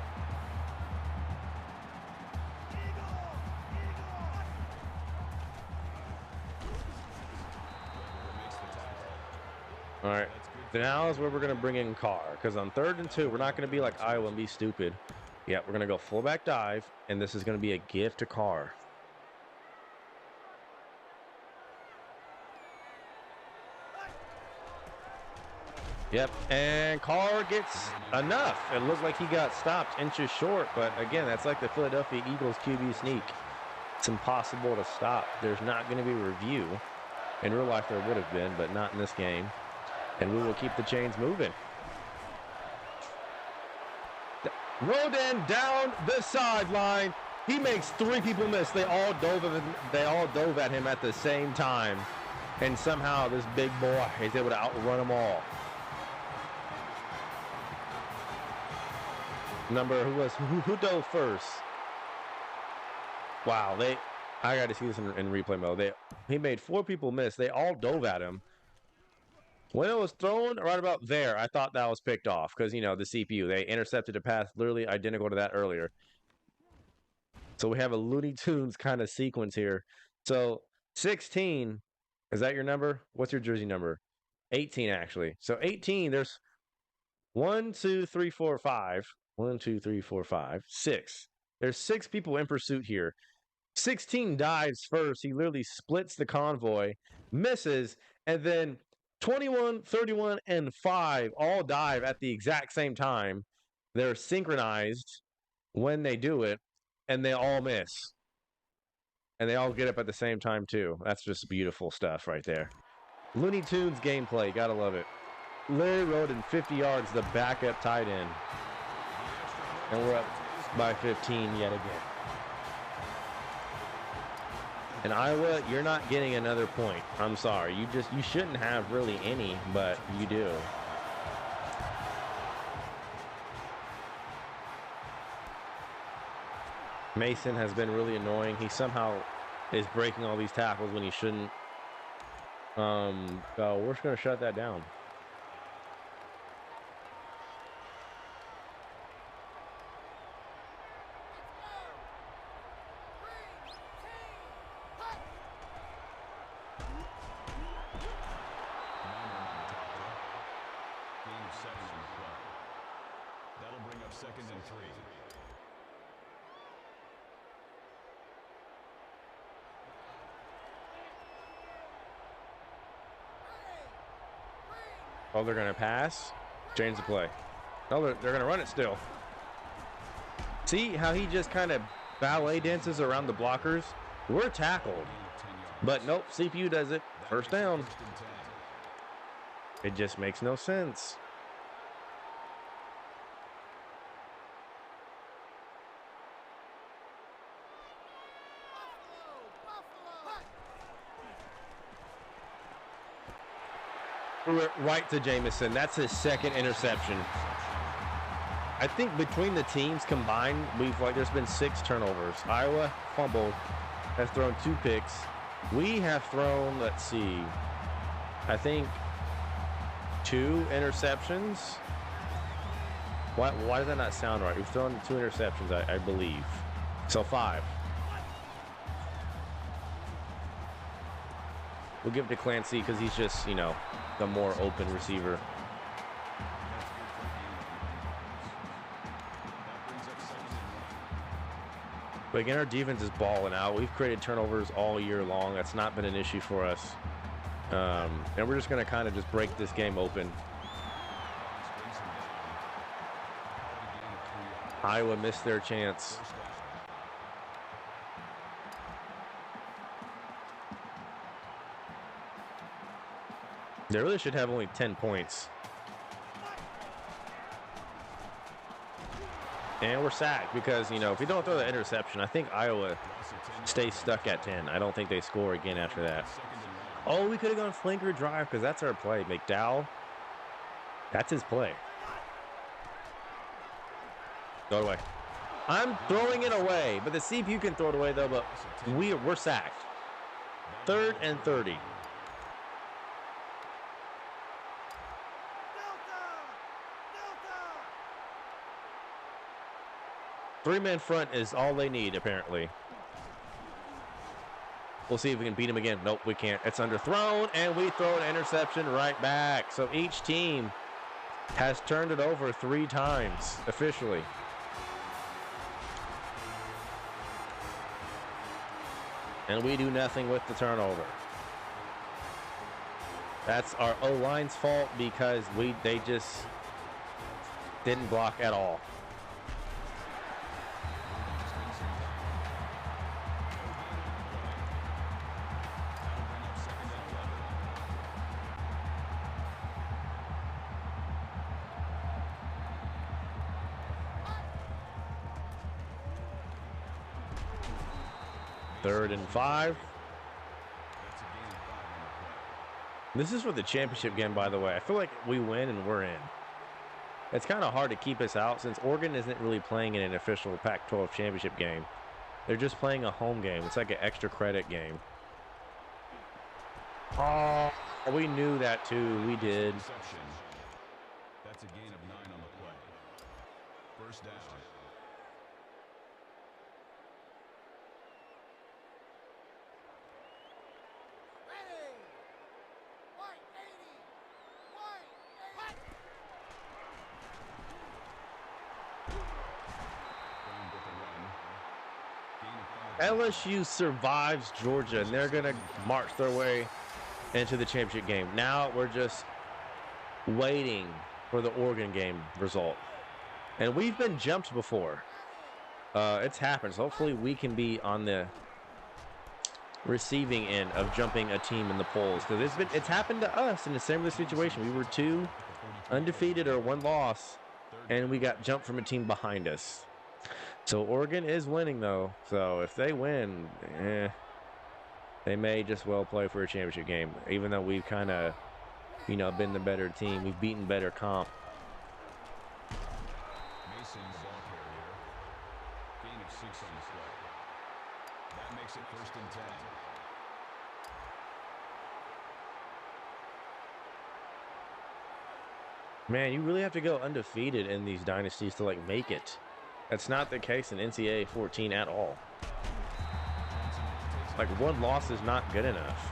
All right. Now is where we're going to bring in Carr, because on 3rd and 2, we're not going to be like Iowa and be stupid. Yeah, we're going to go fullback dive, and this is going to be a gift to Carr. Yep, and Carr gets enough. It looks like he got stopped inches short, but again, that's like the Philadelphia Eagles QB sneak. It's impossible to stop. There's not going to be a review. In real life, there would have been, but not in this game. And we will keep the chains moving. Roden down the sideline. He makes 3 people miss. They all dove at him at the same time. And somehow this big boy is able to outrun them all. Who dove first? Wow, I got to see this in replay mode. He made 4 people miss. They all dove at him. When it was thrown right about there, I thought that was picked off because, you know, the CPU, they intercepted a pass literally identical to that earlier. So we have a Looney Tunes kind of sequence here. So 16, is that your number? What's your jersey number? 18, actually. So 18, there's 1, 2, 3, 4, 5. 1, 2, 3, 4, 5, 6. There's 6 people in pursuit here. 16 dives first. He literally splits the convoy, misses, and then 21, 31, and 5 all dive at the exact same time. They're synchronized when they do it, and they all miss. And they all get up at the same time, too. That's just beautiful stuff right there. Looney Tunes gameplay. Gotta love it. Larry Roden, 50 yards, the backup tight end. And we're up by 15 yet again. And Iowa, you're not getting another point. I'm sorry. You shouldn't have really any, but you do. Mason has been really annoying. He somehow is breaking all these tackles when he shouldn't. So we're just going to shut that down. Oh, they're going to pass. Change the play. No, they're going to run it still. See how he just kind of ballet dances around the blockers? We're tackled. But nope, CPU does it. First down. It just makes no sense. Right to Jamison. That's his second interception. I think between the teams combined, there's been 6 turnovers. Iowa fumbled, has thrown 2 picks. We have thrown, let's see, I think 2 interceptions. Why does that not sound right? We've thrown 2 interceptions, I believe. So 5. We'll give it to Clancy because he's just, the more open receiver. But again, our defense is balling out. We've created turnovers all year long. That's not been an issue for us. And we're just going to kind of just break this game open. Iowa missed their chance. They really should have only 10 points. And we're sacked because, if we don't throw the interception, I think Iowa stays stuck at 10. I don't think they score again after that. Oh, we could have gone flanker drive because that's our play. McDowell, that's his play. Throw it away. I'm throwing it away, but the CPU can throw it away, though, but we're sacked. 3rd and 30. Three-man front is all they need, apparently. We'll see if we can beat them again. Nope, we can't. It's underthrown, and we throw an interception right back. So each team has turned it over 3 times, officially. And we do nothing with the turnover. That's our O-line's fault because they just didn't block at all. Third and 5. This is for the championship game, by the way. I feel like we win and we're in. It's kind of hard to keep us out since Oregon isn't really playing in an official Pac-12 championship game. They're just playing a home game. It's like an extra credit game. Oh, we knew that too. We did. That's a gain of 9 on the play. First down. LSU survives Georgia, and they're going to march their way into the championship game. Now we're just waiting for the Oregon game result. And we've been jumped before. It's happened. So hopefully we can be on the receiving end of jumping a team in the polls. Because it's happened to us in a similar situation. We were 2 undefeated or 1 loss, and we got jumped from a team behind us. So Oregon is winning, though. So if they win, they may just well play for a championship game. Even though we've kind of, been the better team. We've beaten better comp. Mason, the ball carrier. Gain of 6 on the play. That makes it 1st and 10. Man, you really have to go undefeated in these dynasties to, make it. That's not the case in NCAA 14 at all. 1 loss is not good enough.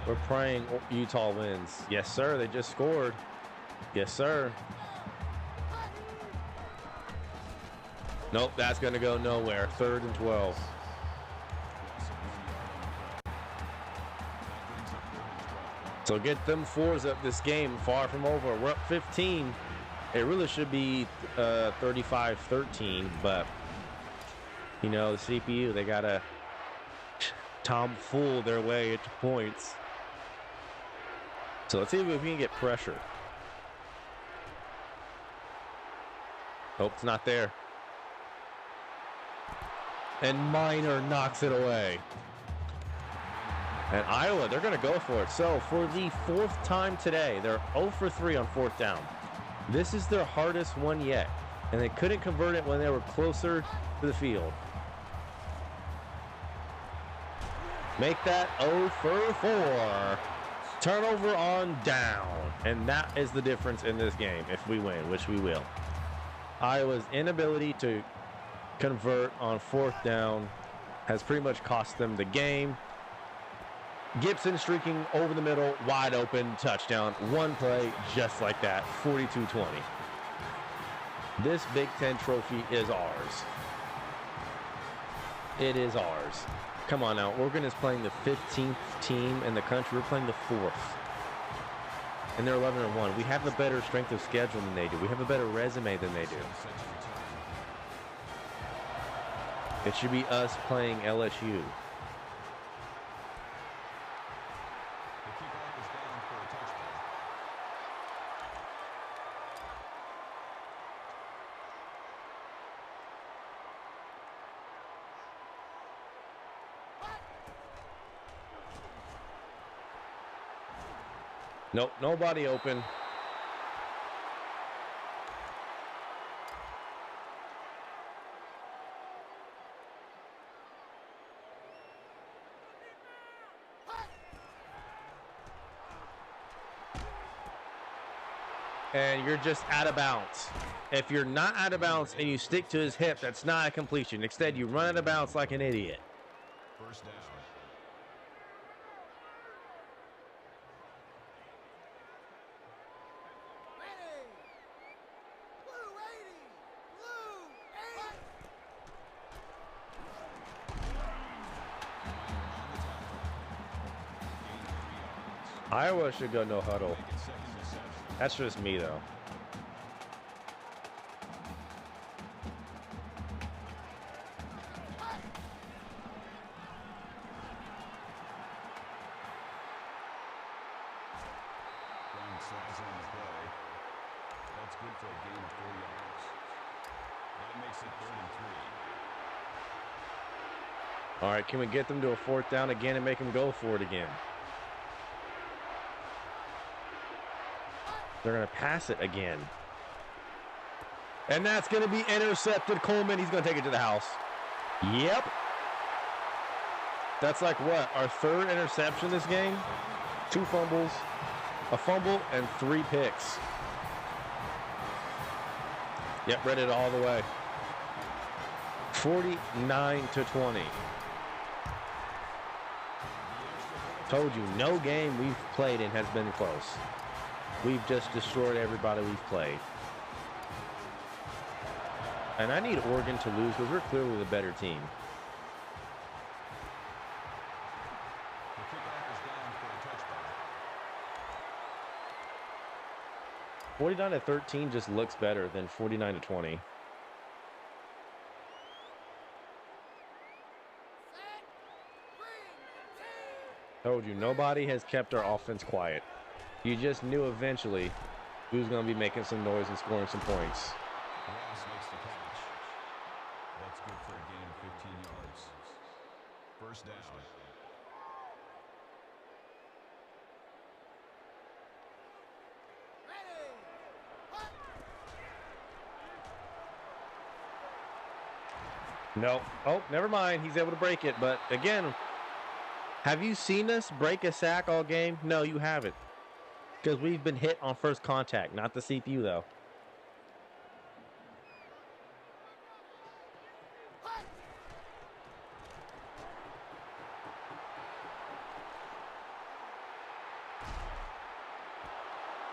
We're praying Utah wins. Yes, sir. They just scored. Yes, sir. Nope, that's going to go nowhere. 3rd and 12. So get them 4s up this game. Far from over. We're up 15. It really should be 35-13, but the CPU, they got to tomfool their way into points. So let's see if we can get pressure. Hope it's not there. And Minor knocks it away. And Iowa, they're going to go for it. So for the 4th time today, they're 0 for 3 on 4th down. This is their hardest one yet. And they couldn't convert it when they were closer to the field. Make that 0 for 4. Turnover on down. And that is the difference in this game if we win, which we will. Iowa's inability to convert on 4th down has pretty much cost them the game. Gibson streaking over the middle, wide open, touchdown. One play, just like that, 42-20. This Big Ten trophy is ours. It is ours. Come on now, Oregon is playing the 15th team in the country. We're playing the 4th. And they're 11-1. We have a better strength of schedule than they do. We have a better resume than they do. It should be us playing LSU. Nope, nobody open. And you're just out of bounds. If you're not out of bounds and you stick to his hip, that's not a completion. Instead, you run out of bounds like an idiot. First down. Iowa should go no huddle. That's just me, though. Slides on the play. That's good for a gain of 4 yards. That makes it 3rd and 3. All right, can we get them to a 4th down again and make them go for it again? They're going to pass it again. And that's going to be intercepted. Coleman, he's going to take it to the house. Yep. That's like what? Our 3rd interception this game? 2 fumbles, a fumble, and 3 picks. Yep, read it all the way. 49-20. Told you, no game we've played in has been close. We've just destroyed everybody we've played. And I need Oregon to lose because we're clearly the better team. The kickoff is down for a touchback. 49-13 just looks better than 49-20. Told you, nobody has kept our offense quiet. You just knew eventually who's going to be making some noise and scoring some points. Ross makes the catch. That's good for a gain of 15 yards. First down. No. Oh, never mind. He's able to break it. But again, have you seen us break a sack all game? No, you haven't. Because we've been hit on first contact, not the CPU, though.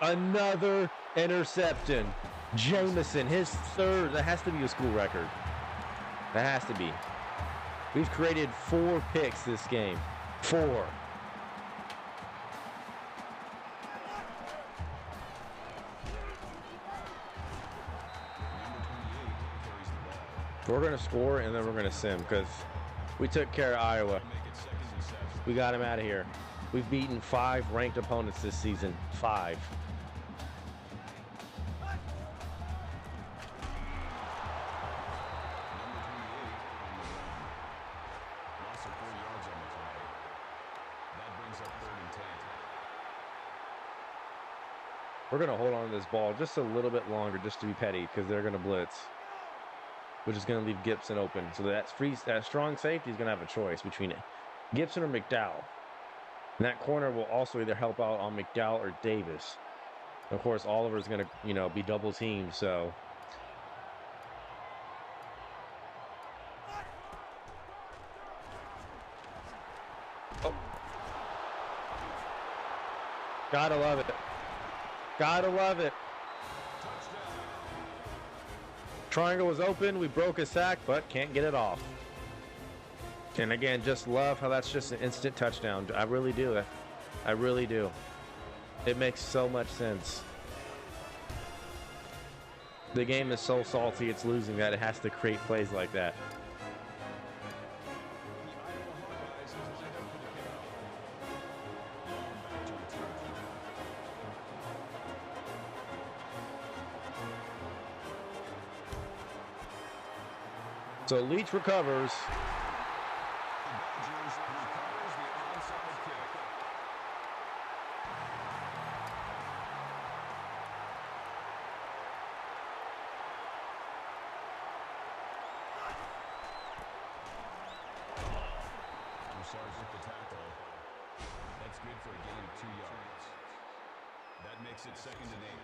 Another interception. Jameson, his 3rd. That has to be a school record. That has to be. We've created 4 picks this game. 4. We're going to score, and then we're going to sim because we took care of Iowa. We got him out of here. We've beaten 5 ranked opponents this season. 5. We're going to hold on to this ball just a little bit longer just to be petty because they're going to blitz, which is going to leave Gibson open. So that strong safety is going to have a choice between Gibson or McDowell. And that corner will also either help out on McDowell or Davis. Of course, Oliver's going to, be double teamed, so. Oh. Gotta love it. Gotta love it. Triangle was open. We broke a sack, but can't get it off. And again, just love how that's just an instant touchdown. I really do. I really do. It makes so much sense. The game is so salty it's losing that it has to create plays like that. So Leach recovers.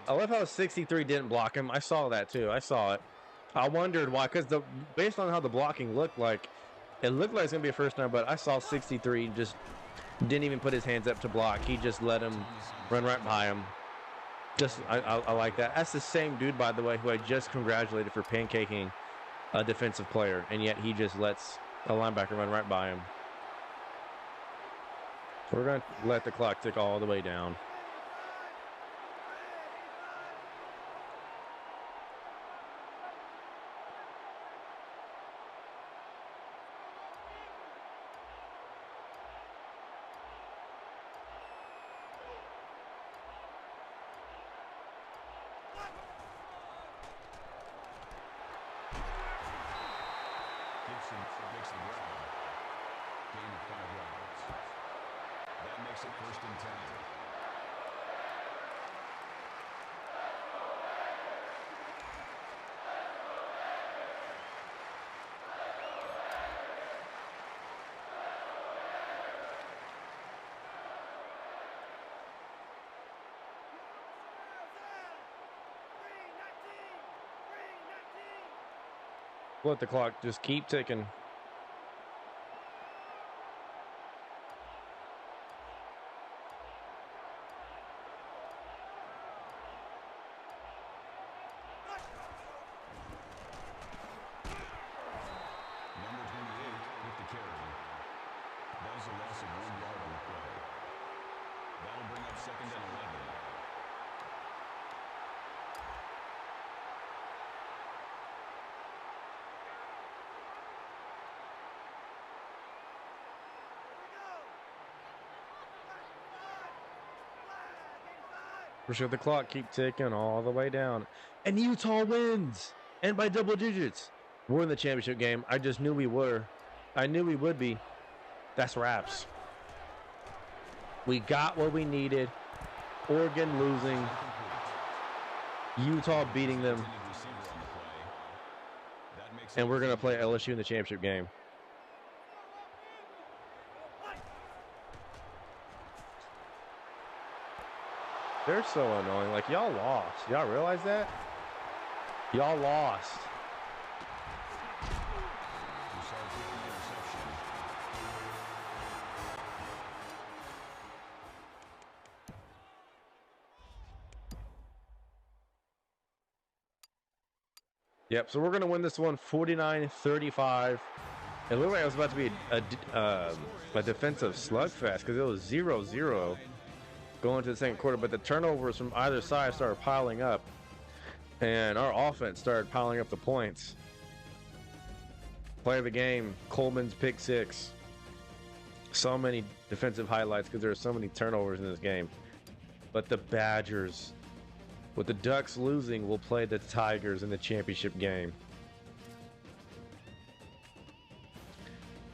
I love how 63 didn't block him. I saw that too. I saw it. I wondered why, because based on how the blocking looked like, it looked like it's going to be a first down, but I saw 63 just didn't even put his hands up to block. He just let him run right by him. I like that. That's the same dude, by the way, who I just congratulated for pancaking a defensive player, and yet he just lets a linebacker run right by him. So we're going to let the clock tick all the way down. Makes the grab. Gain of 5 yards. That makes it 1st and 10. Let the clock just keep ticking. Number 28 with the carry. That is a loss of 1 yard on the play. That'll bring up 2nd and 11. We're sure the clock keep ticking all the way down. And Utah wins. And by double digits. We're in the championship game. I just knew we were. I knew we would be. That's wraps. We got what we needed. Oregon losing. Utah beating them. And we're going to play LSU in the championship game. They're so annoying. Like, y'all lost. Y'all realize that? Y'all lost. Yep, so we're going to win this one 49-35. It looked like it was about to be a defensive slugfest because it was 0-0 going to the second quarter, but the turnovers from either side started piling up, and our offense started piling up the points. Play of the game, Coleman's pick 6. So many defensive highlights because there are so many turnovers in this game. But the Badgers, with the Ducks losing, will play the Tigers in the championship game.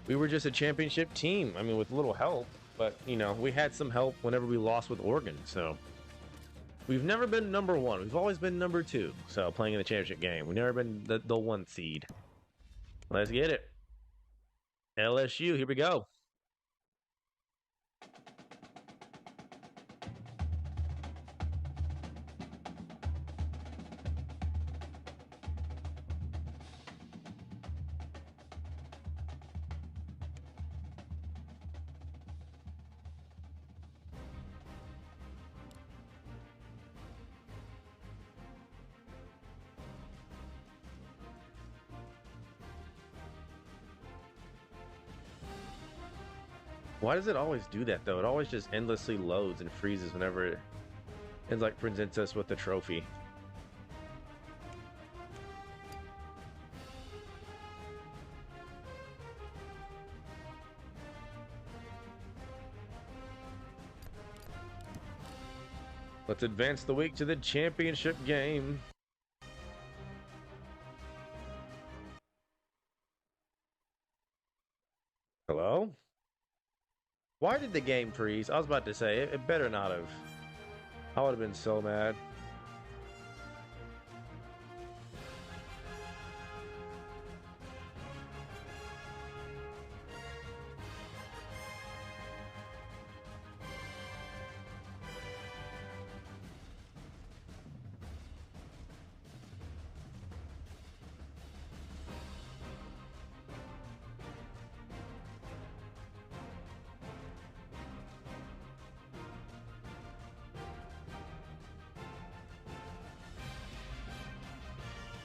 We were just a championship team. I mean, with a little help, but, you know, we had some help whenever we lost with Oregon, so. We've never been number 1. We've always been number 2. So playing in the championship game. We've never been the 1 seed. Let's get it. LSU, here we go. Why does it always do that, though? It always just endlessly loads and freezes whenever it like presents us with the trophy. Let's advance the week to the championship game. Hello? Why did the game freeze? I was about to say, it better not have. I would have been so mad.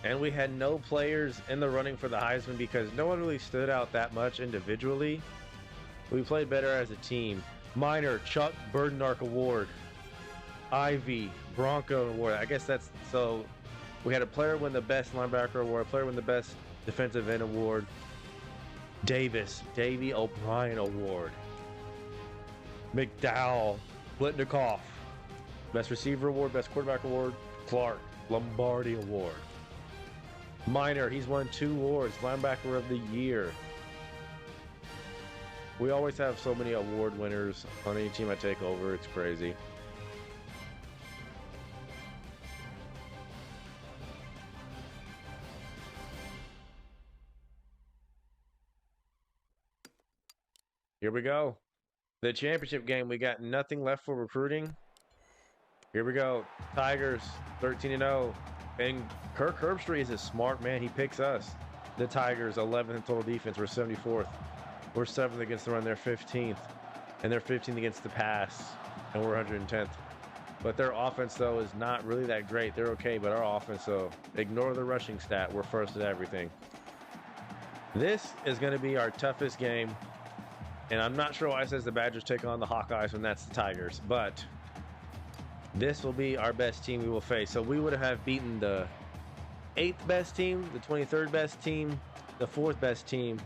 And we had no players in the running for the Heisman because no one really stood out that much individually. We played better as a team. Minor, Chuck Burdenark Award. Ivy, Bronco Award. I guess that's so. We had a player win the best linebacker award, a player win the best defensive end award. Davis, Davey O'Brien Award. McDowell, Blitnikoff, best receiver award, best quarterback award. Clark, Lombardi Award. Minor, he's won 2 awards, linebacker of the year. We always have so many award winners on any team I take over. It's crazy. Here we go. The championship game, we got nothing left for recruiting. Here we go. Tigers, 13-0. And Kirk Herbstreit is a smart man. He picks us. The Tigers, 11th in total defense. We're 74th. We're 7th against the run. They're 15th. And they're 15th against the pass. And we're 110th. But their offense, though, is not really that great. They're okay, but our offense, so ignore the rushing stat. We're first at everything. This is going to be our toughest game. And I'm not sure why it says the Badgers take on the Hawkeyes when that's the Tigers. But this will be our best team we will face. So we would have beaten the 8th best team, the 23rd best team, the 4th best team,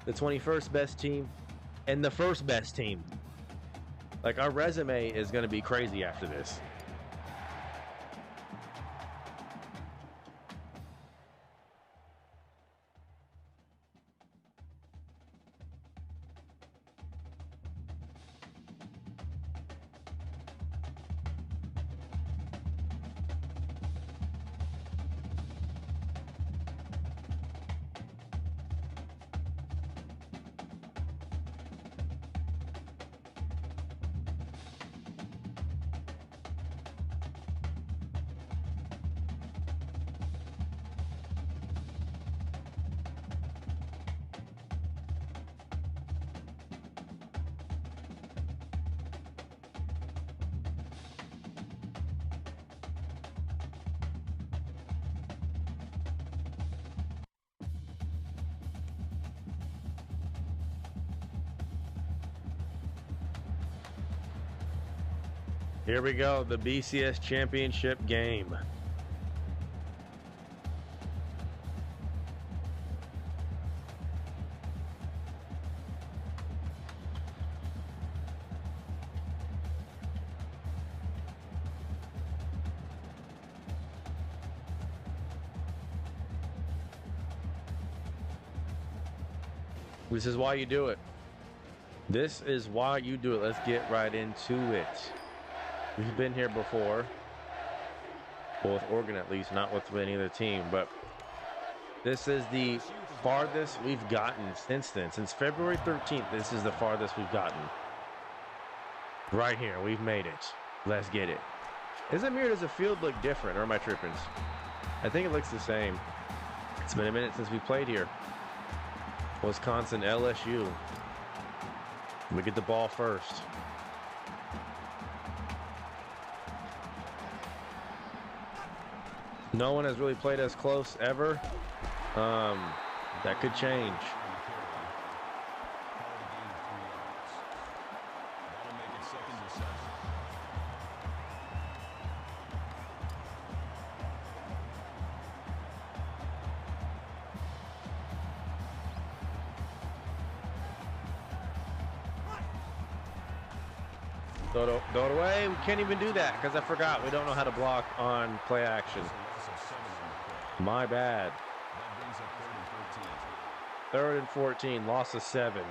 the 21st best team, and the 1st best team. Like, our resume is going to be crazy after this. Here we go, the BCS championship game. This is why you do it. This is why you do it. Let's get right into it. We've been here before. Well, with Oregon at least, not with any other team. But this is the farthest we've gotten since then. Since February 13th, this is the farthest we've gotten. Right here, we've made it. Let's get it. Does the field look different, or am I tripping? I think it looks the same. It's been a minute since we played here. Wisconsin, LSU. We get the ball first. No one has really played us close ever. That could change. Throw it away. We can't even do that because I forgot. We don't know how to block on play action. My bad. 3rd and 14. Loss of 7.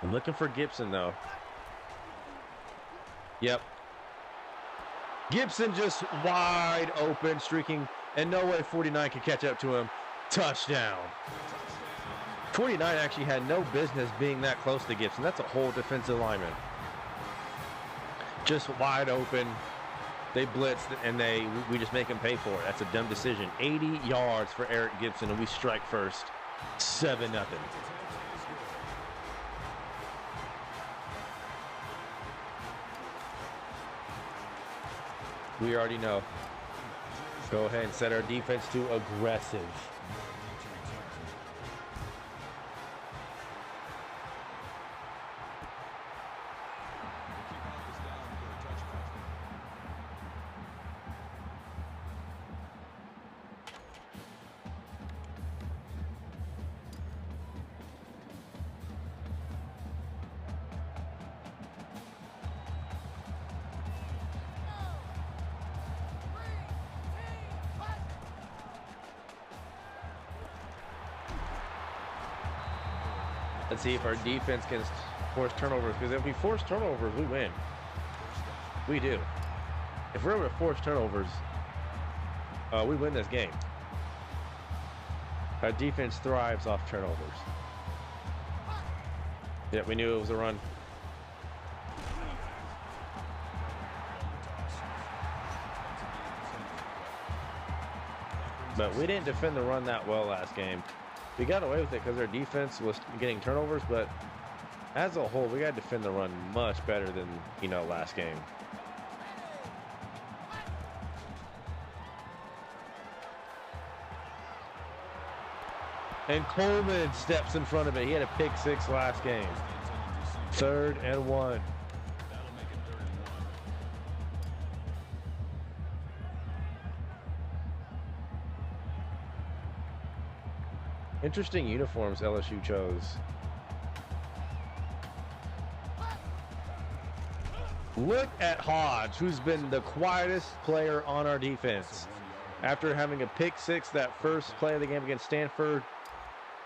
I'm looking for Gibson, though. Yep. Gibson just wide open, streaking, and no way 49 can catch up to him. Touchdown. 49 actually had no business being that close to Gibson. That's a whole defensive lineman. Just wide open. They blitzed, and we just make him pay for it. That's a dumb decision. 80 yards for Eric Gibson, and we strike first. 7-0. We already know. Go ahead and set our defense to aggressive. Let's see if our defense can force turnovers, because if we force turnovers, we win. We do. If we're able to force turnovers, we win this game. Our defense thrives off turnovers. Yeah, we knew it was a run. But we didn't defend the run that well last game. We got away with it because our defense was getting turnovers, but as a whole, we got to defend the run much better than, last game. And Coleman steps in front of it. He had a pick 6 last game. 3rd and 1. Interesting uniforms LSU chose. Look at Hodge, who's been the quietest player on our defense. After having a pick 6 that first play of the game against Stanford,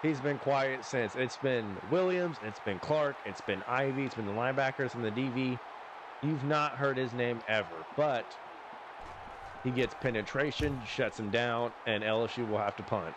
he's been quiet since. It's been Williams, it's been Clark, it's been Ivy, it's been the linebackers and the DV. You've not heard his name ever, but he gets penetration, shuts him down, and LSU will have to punt.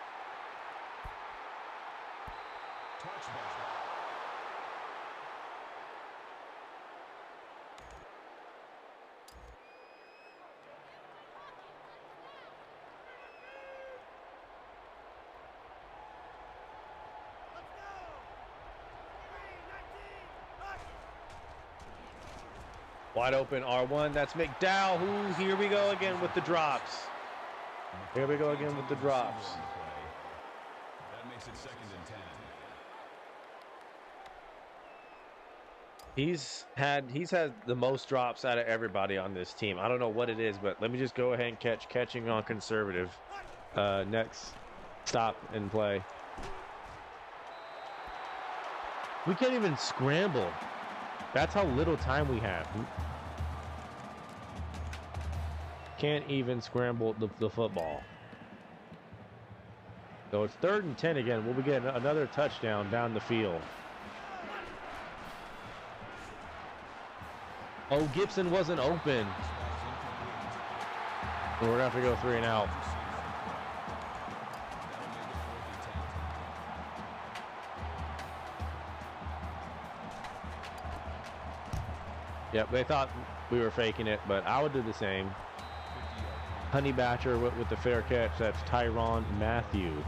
Wide open R1. That's McDowell. Who? Here we go again with the drops. Here we go again with the drops. That makes it 2nd and 10. He's had the most drops out of everybody on this team. I don't know what it is, but let me just go ahead and catching on conservative. Next, stop and play. We can't even scramble. That's how little time we have. Can't even scramble the football. So it's 3rd and 10 again. We'll be getting another touchdown down the field. Oh, Gibson wasn't open. We're going to have to go 3 and out. Yep, they thought we were faking it, but I would do the same. Honey Badger with the fair catch. That's Tyrann Mathieu.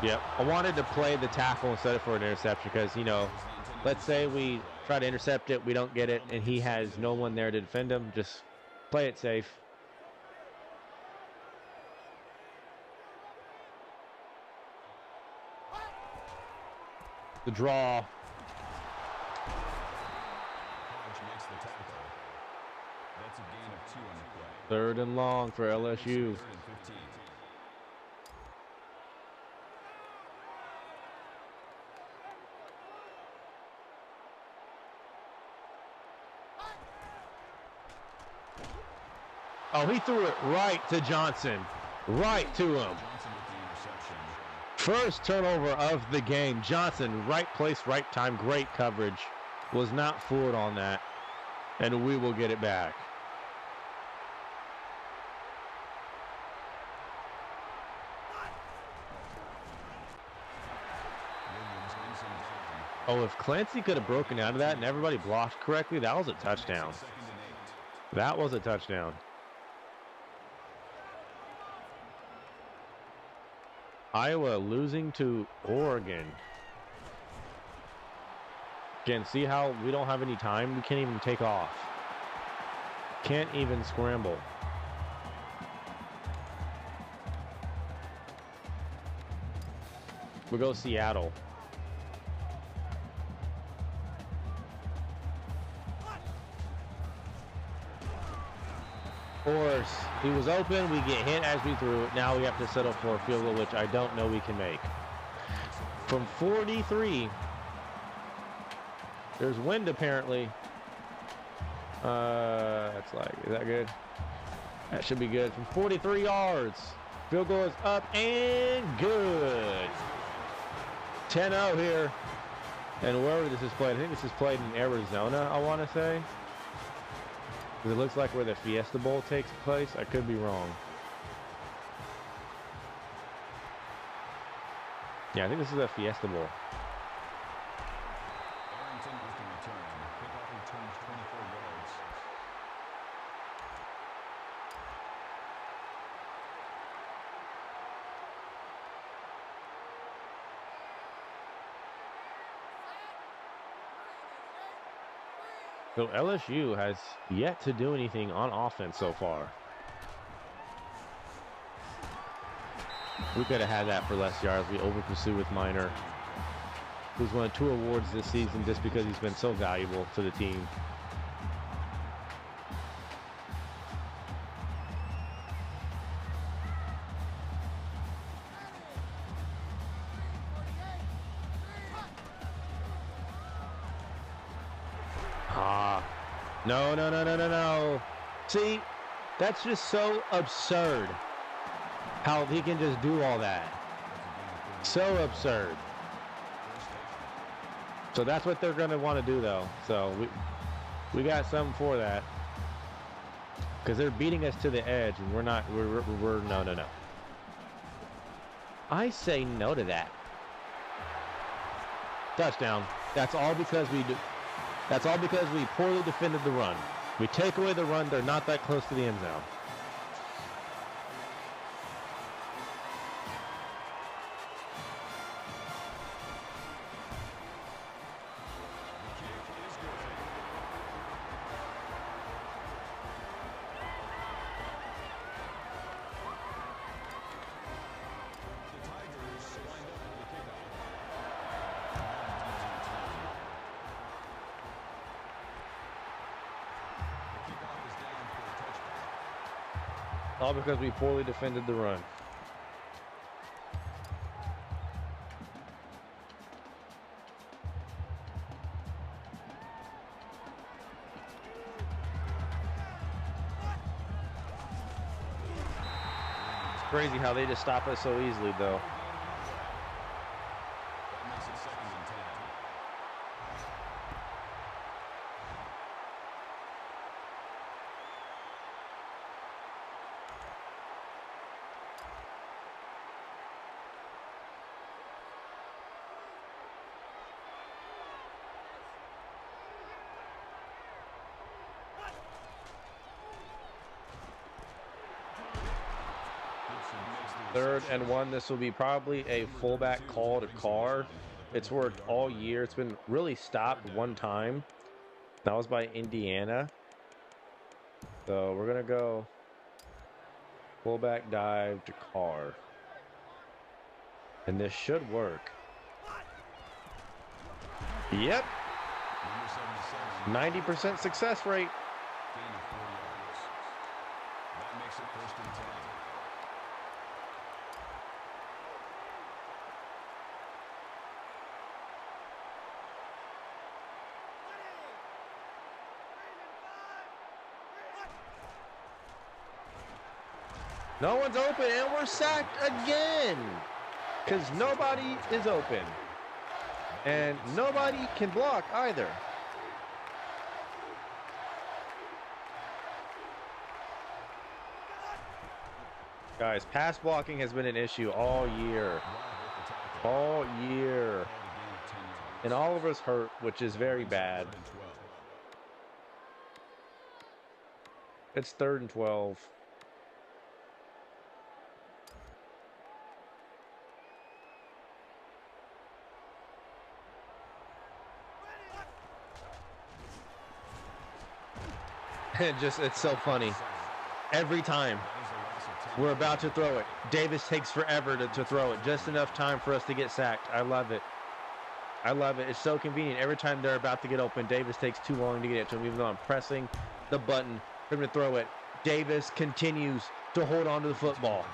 Yep, I wanted to play the tackle instead of for an interception because, you know, let's say we try to intercept it, we don't get it, and he has no one there to defend him. Just play it safe. The draw. Makes the tackle. That's a gain of 2 on the play. 3rd and long for LSU. 3rd and 15. Oh, he threw it right to Johnson. Right to him. Johnson with the interception. First turnover of the game. Johnson, right place, right time. Great coverage. Was not fooled on that. And we will get it back. Williams brings him down. Oh, if Clancy could have broken out of that and everybody blocked correctly, that was a touchdown. 2nd and 8. That was a touchdown. Iowa losing to Oregon. Again, see how we don't have any time? We can't even take off. Can't even scramble. We'll go Seattle. Of course, he was open. We get hit as we threw it. Now we have to settle for a field goal, which I don't know we can make. From 43, there's wind apparently. That's like, is that good? That should be good. From 43 yards, field goal is up and good. 10-0 here. And wherever this is played, I think this is played in Arizona, I want to say. It looks like where the Fiesta Bowl takes place. I could be wrong. Yeah, I think this is a Fiesta Bowl. Arrington with the return. Kickoff returns 24 yards. So LSU has yet to do anything on offense so far. We could have had that for less yards. We over pursue with Minor, who's won 2 awards this season just because he's been so valuable to the team. No, no, no, no, no, no. See, that's just so absurd how he can just do all that. So absurd. So that's what they're going to want to do, though. So we got something for that. Because they're beating us to the edge, and we're not, we're no, no, no. I say no to that. Touchdown. That's all because we do. That's all because we poorly defended the run. We take away the run, they're not that close to the end zone. All because we poorly defended the run. Crazy how they just stop us so easily, though. That makes it 2nd and 10. Third and 1. This will be probably a fullback call to Carr. It's worked all year. It's been really stopped one time. That was by Indiana. So we're going to go fullback dive to Carr. And this should work. Yep. 90% success rate. Gain of 4 yards. That makes it 1st and 10. No one's open, and we're sacked again because nobody is open. And nobody can block either. Guys, pass blocking has been an issue all year. All year. And Oliver's hurt, which is very bad. It's 3rd and 12. It's so funny. Every time we're about to throw it, Davis takes forever to throw it. Just enough time for us to get sacked. I love it. I love it. It's so convenient. Every time they're about to get open, Davis takes too long to get it to him, even though I'm pressing the button for him to throw it. Davis continues to hold on to the football.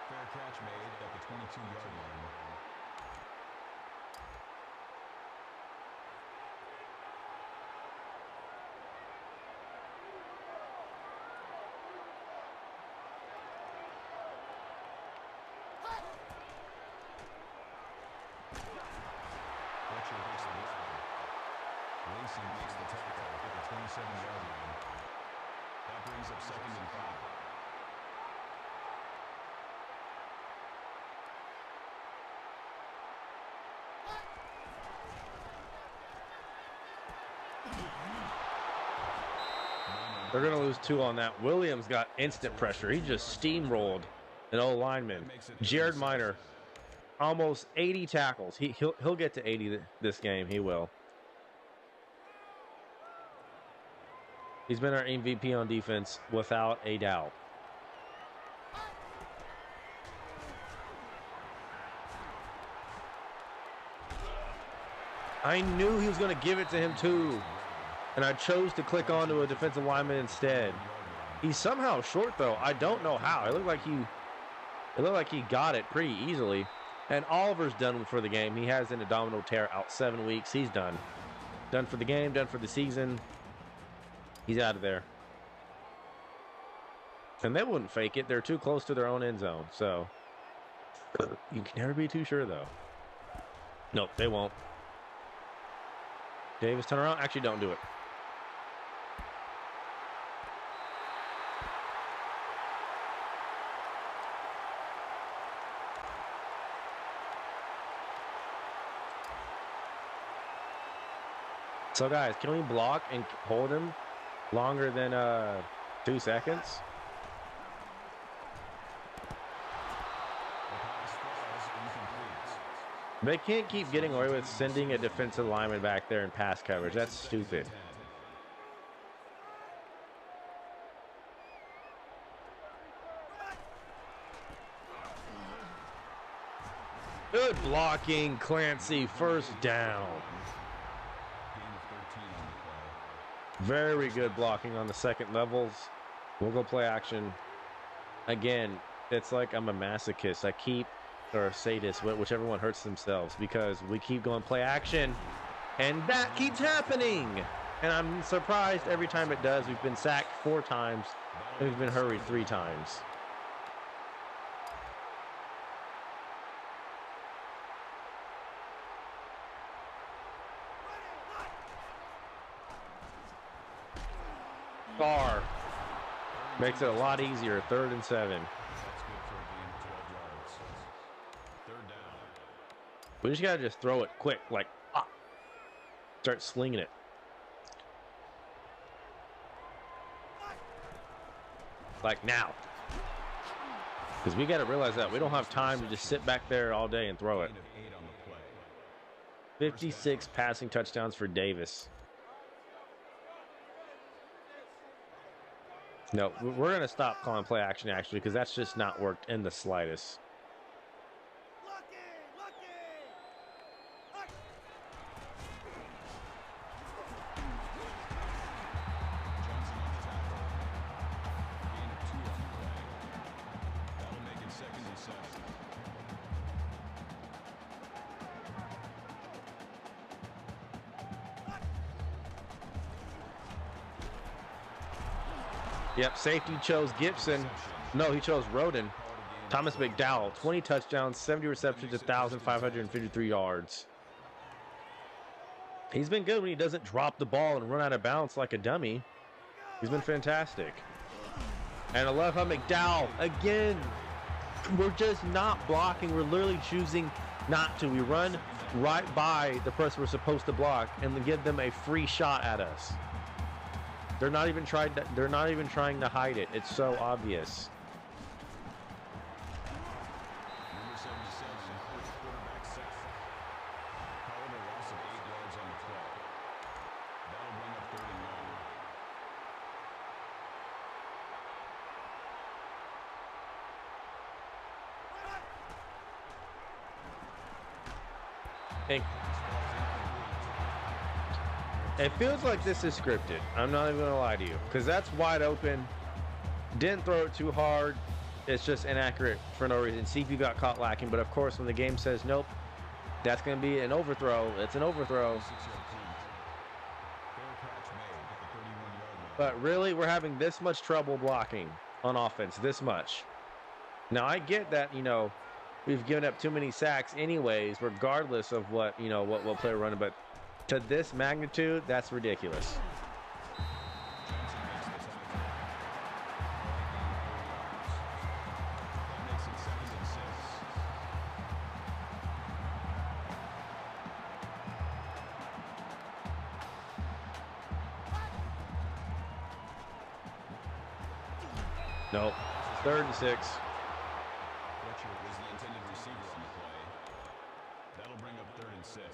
Fair catch made at the 22-yard line. Lacey makes the tackle at the 27-yard line. That brings up 2nd and 5. They're going to lose 2 on that. Williams got instant pressure. He just steamrolled an old lineman. Jared Minor, almost 80 tackles. He'll get to 80 this game. He will. He's been our MVP on defense without a doubt. I knew he was going to give it to him too, and I chose to click onto a defensive lineman instead. He's somehow short though. I don't know how. It looked like he got it pretty easily. And Oliver's done for the game. He has an abdominal tear out 7 weeks. He's done. Done for the game, done for the season. He's out of there. And they wouldn't fake it. They're too close to their own end zone. So you can never be too sure, though. Nope, they won't. Davis, turn around. Actually, don't do it. So, guys, can we block and hold him longer than 2 seconds? They can't keep getting away with sending a defensive lineman back there in pass coverage. That's stupid. Good blocking, Clancy. First down. Very good blocking on the second levels. We'll go play action. Again, it's like I'm a masochist. Or a sadist, whichever one hurts themselves, because we keep going play action, and that keeps happening. And I'm surprised every time it does. We've been sacked 4 times, and we've been hurried 3 times. Carr makes it a lot easier. 3rd and 7. That's good for a gain of 12 yards. 3rd down. We just gotta just throw it quick, like start slinging it. Like now. Because we got to realize that we don't have time to just sit back there all day and throw it. Gain of 8 on the play. 56 passing touchdowns for Davis. No, we're going to stop calling play action actually, because that's just not worked in the slightest. Johnson on the tackle. Gain of 2 on the play. That'll make it 2nd and 7. Yep, safety chose Gibson. No, he chose Roden. Thomas McDowell, 20 touchdowns, 70 receptions, 1,553 yards. He's been good when he doesn't drop the ball and run out of bounds like a dummy. He's been fantastic. And I love how McDowell, again, we're just not blocking. We're literally choosing not to. We run right by the person we're supposed to block and give them a free shot at us. They're not even trying to hide it. It's so obvious. Number 77, quarterback set. Called a loss of 8 yards on the play. That'll bring up 3rd and 1. And it feels like this is scripted. I'm not even gonna lie to you, because that's wide open. Didn't throw it too hard. It's just inaccurate for no reason. CP got caught lacking, but of course when the game says nope, that's gonna be an overthrow. It's an overthrow. 6-yard punt. Fair catch made at the 31-yard line. But really, we're having this much trouble blocking on offense. This much. Now I get that, you know, we've given up too many sacks anyways, regardless of what, you know, what play we're running, but to this magnitude, that's ridiculous. Johnson makes the tackle. That makes it 2nd and 6. Nope. 3rd and 6. Fletcher was the intended receiver on the play. That'll bring up 3rd and 6.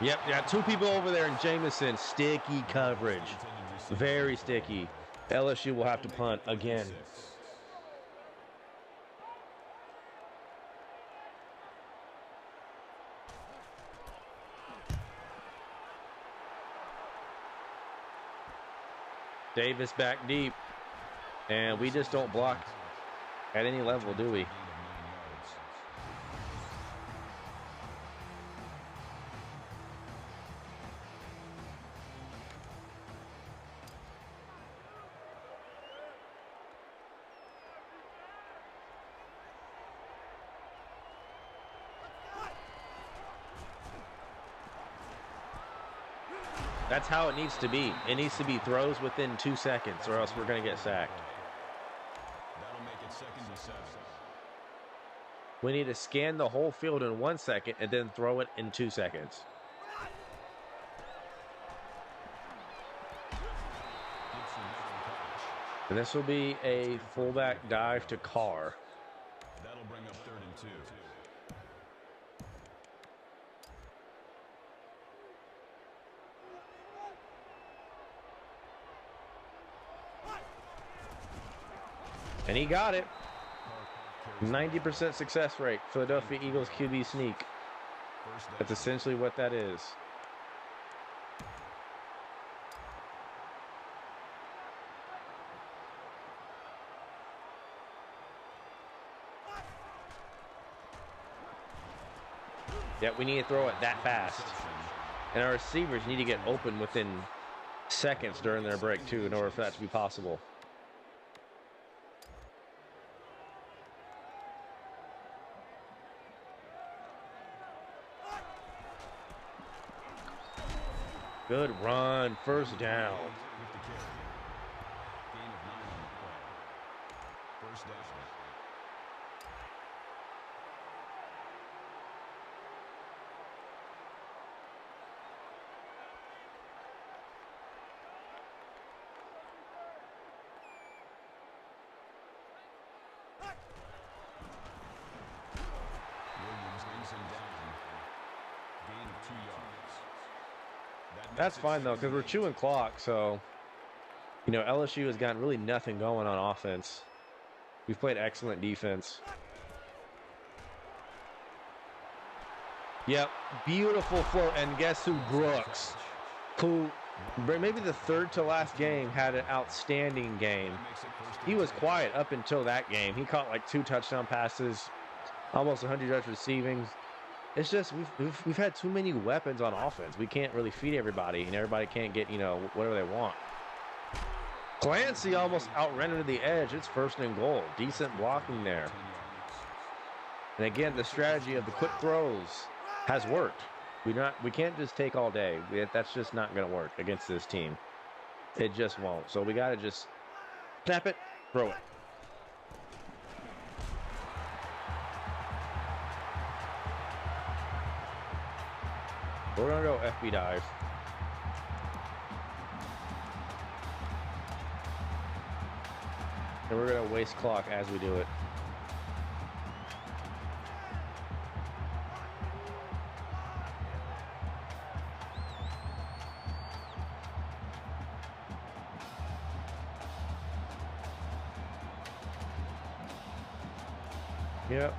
Yep, yeah, 2 people over there in Jameson. Sticky coverage. Very sticky. LSU will have to punt again. Davis back deep. And we just don't block at any level, do we? That's how it needs to be. It needs to be throws within 2 seconds, or else we're going to get sacked. That'll make it 2nd and 7. We need to scan the whole field in 1 second and then throw it in 2 seconds. And this will be a fullback dive to Carr. That'll bring up 3rd and 2. And he got it. 90% success rate. Philadelphia Eagles QB sneak. That's essentially what that is. Yeah, we need to throw it that fast. And our receivers need to get open within seconds during their break, too, in order for that to be possible. Good run. First down. With the carry. Gain of 9 on the play. First down. Williams brings him down. Gain of 2 yards. That's fine, though, because we're chewing clock. So, you know, LSU has gotten really nothing going on offense. We've played excellent defense. Yep, beautiful flow. And guess who? Brooks, who maybe the third to last game had an outstanding game. He was quiet up until that game. He caught like 2 touchdown passes, almost 100 yards receiving. It's just we've had too many weapons on offense. We can't really feed everybody, and everybody can't get, you know, whatever they want. Clancy almost outran him to the edge. It's 1st and goal. Decent blocking there. And again, the strategy of the quick throws has worked. We can't just take all day. That's just not going to work against this team. It just won't. So we got to just snap it, throw it. We're going to go FB dive. And we're going to waste clock as we do it. Yep.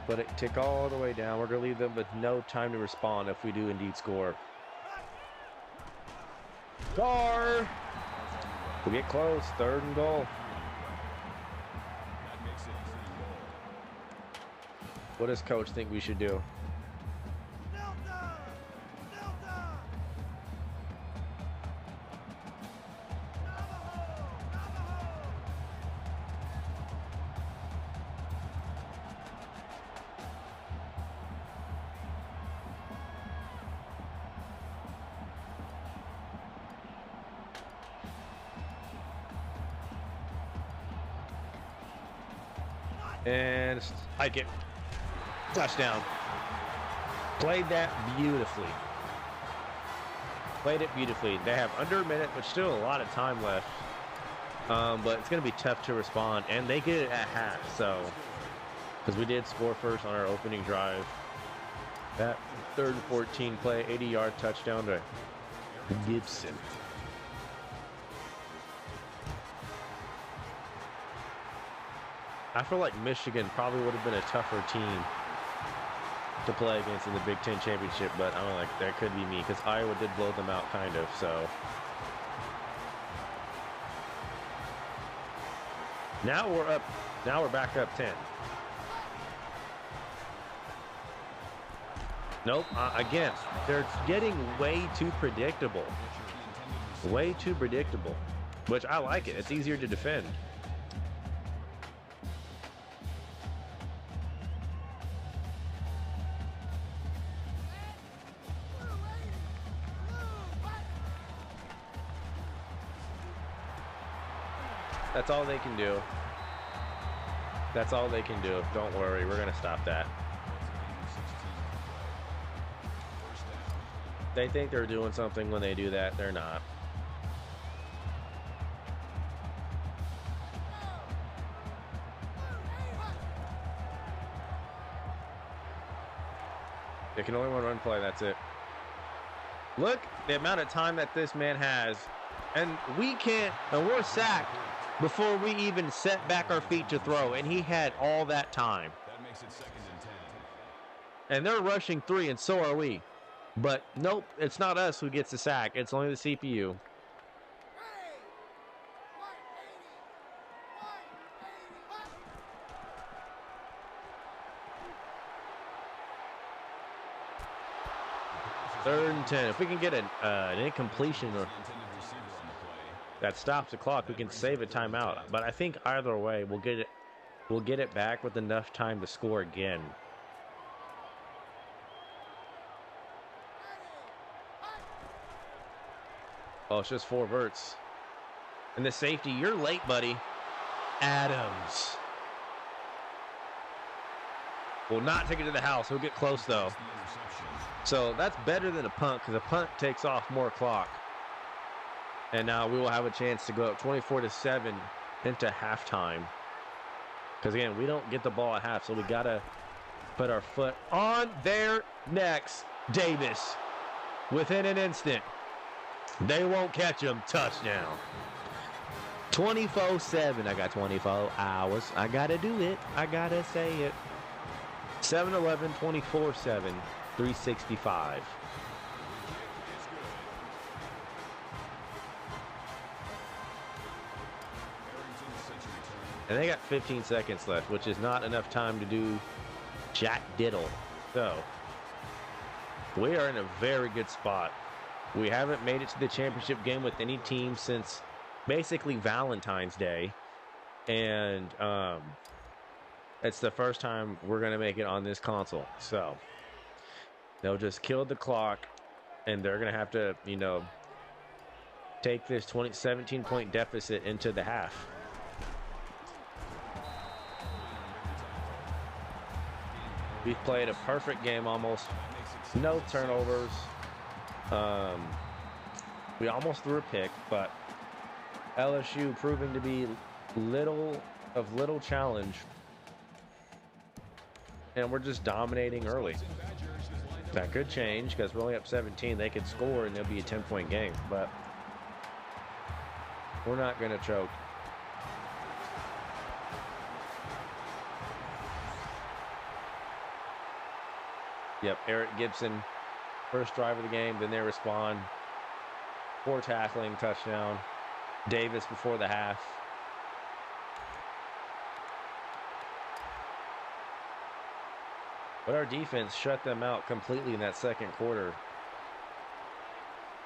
Let it tick all the way down. We're going to leave them with no time to respond if we do indeed score. Score! We get close. 3rd and goal. What does coach think we should do? And hike it. Touchdown. Played that beautifully. Played it beautifully. They have under a minute, but still a lot of time left. But it's going to be tough to respond. And they get it at half, so. Because we did score first on our opening drive. That 3rd and 14 play, 80-yard touchdown to Gibson. I feel like Michigan probably would have been a tougher team to play against in the Big Ten Championship, but I don't know, like, that could be me because Iowa did blow them out kind of, so. Now we're up. Now we're back up 10. Nope. Again, they're getting way too predictable. Way too predictable, which I like it. It's easier to defend. That's all they can do. That's all they can do. Don't worry, we're going to stop that. They think they're doing something when they do that. They're not. They can only run play, that's it. Look, the amount of time that this man has. And we can't, and we're sacked before we even set back our feet to throw, and he had all that time. That makes it 2nd and 10. And they're rushing 3, and so are we. But nope, it's not us who gets the sack. It's only the CPU. 3rd and 10. If we can get an incompletion or that stops the clock, we can save a timeout. But I think either way, we'll get it back with enough time to score again. Oh, it's just 4 verts. And the safety, you're late, buddy. Adams. Will not take it to the house. He'll get close, though. So that's better than a punt, because a punt takes off more clock. And now we will have a chance to go up 24-7 into halftime. Because, again, we don't get the ball at half, so we got to put our foot on their necks. Davis, within an instant. They won't catch him. Touchdown. 24-7. I got 24 hours. I got to do it. I got to say it. 7-11, 24-7, 365. And they got 15 seconds left, which is not enough time to do jack diddle. So, we are in a very good spot. We haven't made it to the championship game with any team since basically Valentine's Day. And it's the first time we're going to make it on this console. So, they'll just kill the clock, and they're going to have to, you know, take this 17-point deficit into the half. We've played a perfect game almost. No turnovers. We almost threw a pick, but LSU proving to be little challenge. And we're just dominating early. That could change because we're only up 17. They could score and it'll be a 10-point game, but we're not going to choke. Yep, Eric Gibson, first drive of the game, then they respond. 4 tackling, touchdown. Davis before the half. But our defense shut them out completely in that second quarter.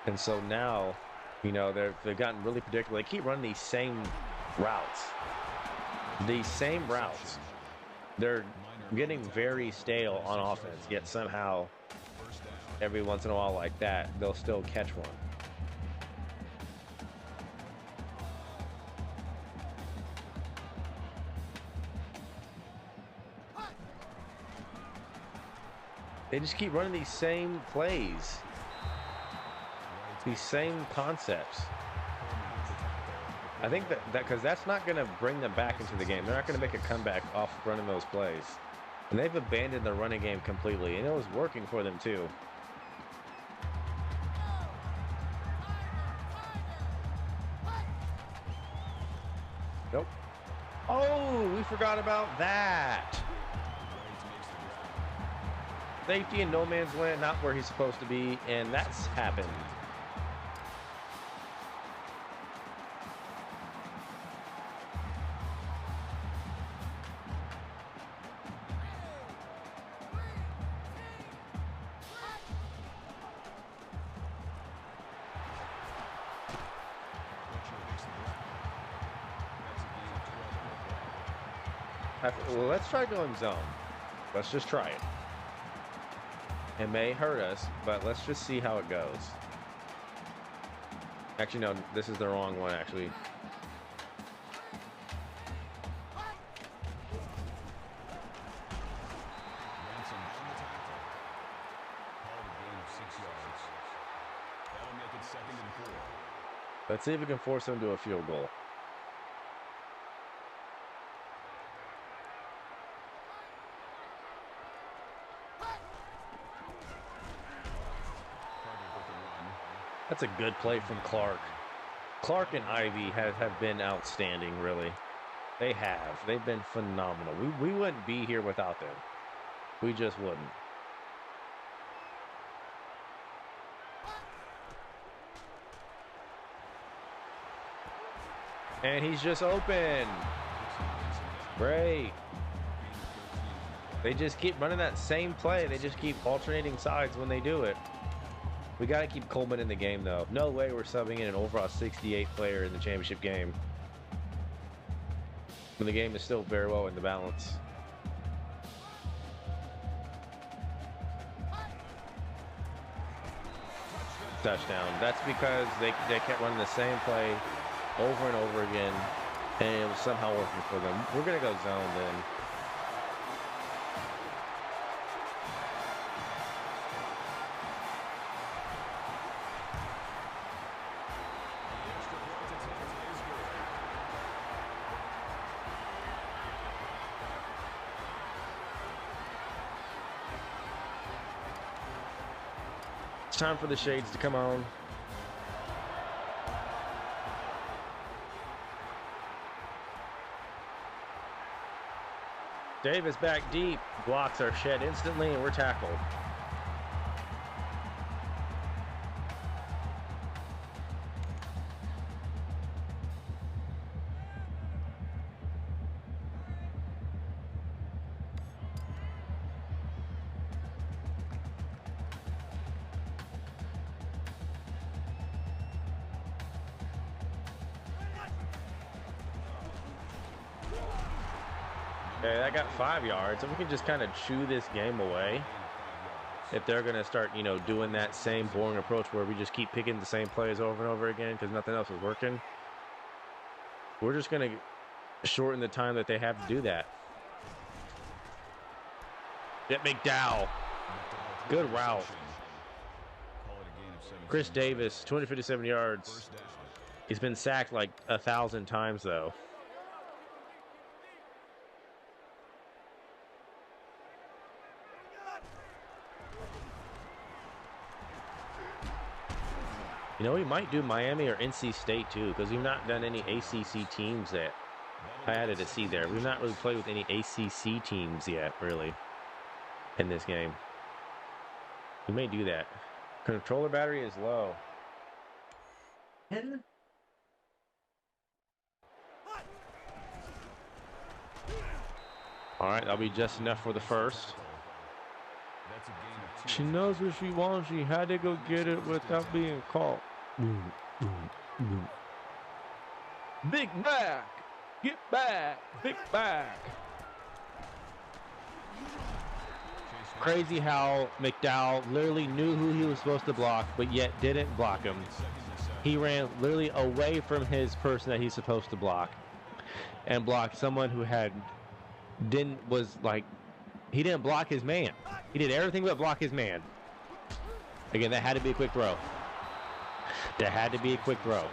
And so now, you know, they've gotten really predictable. They keep running these same routes. These same routes. They're getting very stale on offense, yet somehow every once in a while like that, they'll still catch one. They just keep running these same plays, these same concepts. I think that because that's not going to bring them back into the game. They're not going to make a comeback off running those plays. And they've abandoned the running game completely, and it was working for them too. Nope. Oh, we forgot about that. Safety and no man's land, not where he's supposed to be, and that's happened. Well, let's try going zone. Let's just try it. It may hurt us, but let's just see how it goes. Actually, no, this is the wrong one, actually. Let's see if we can force them to a field goal. That's a good play from Clark. Clark and Ivy have been outstanding, really. They have. They've been phenomenal. We wouldn't be here without them. We just wouldn't. And he's just open. Great. They just keep running that same play. They just keep alternating sides when they do it. We got to keep Coleman in the game, though. No way we're subbing in an overall 68 player in the championship game. When the game is still very well in the balance. Touchdown. That's because they kept running the same play over and over again, and it was somehow working for them. We're going to go zone then. It's time for the shades to come on. Davis back deep, blocks are shed instantly, and we're tackled. Okay, that got 5 yards, and we can just kind of chew this game away. If they're going to start, you know, doing that same boring approach where we just keep picking the same plays over and over again because nothing else is working, we're just going to shorten the time that they have to do that. Get McDowell. Good route. Chris Davis, 257 yards. He's been sacked like 1,000 times, though. You know, we might do Miami or NC State, too, because we've not done any ACC teams yet. I added a C there. We've not really played with any ACC teams yet, really, in this game. We may do that. Controller battery is low. All right, that'll be just enough for the first. She knows what she wants. She had to go get it without being caught. Big back. Get back. Big back. Crazy how McDowell literally knew who he was supposed to block, but yet didn't block him. He ran literally away from his person that he's supposed to block and blocked someone who he didn't block his man. He did everything but block his man. Again, that had to be a quick throw. That had to be a quick throw.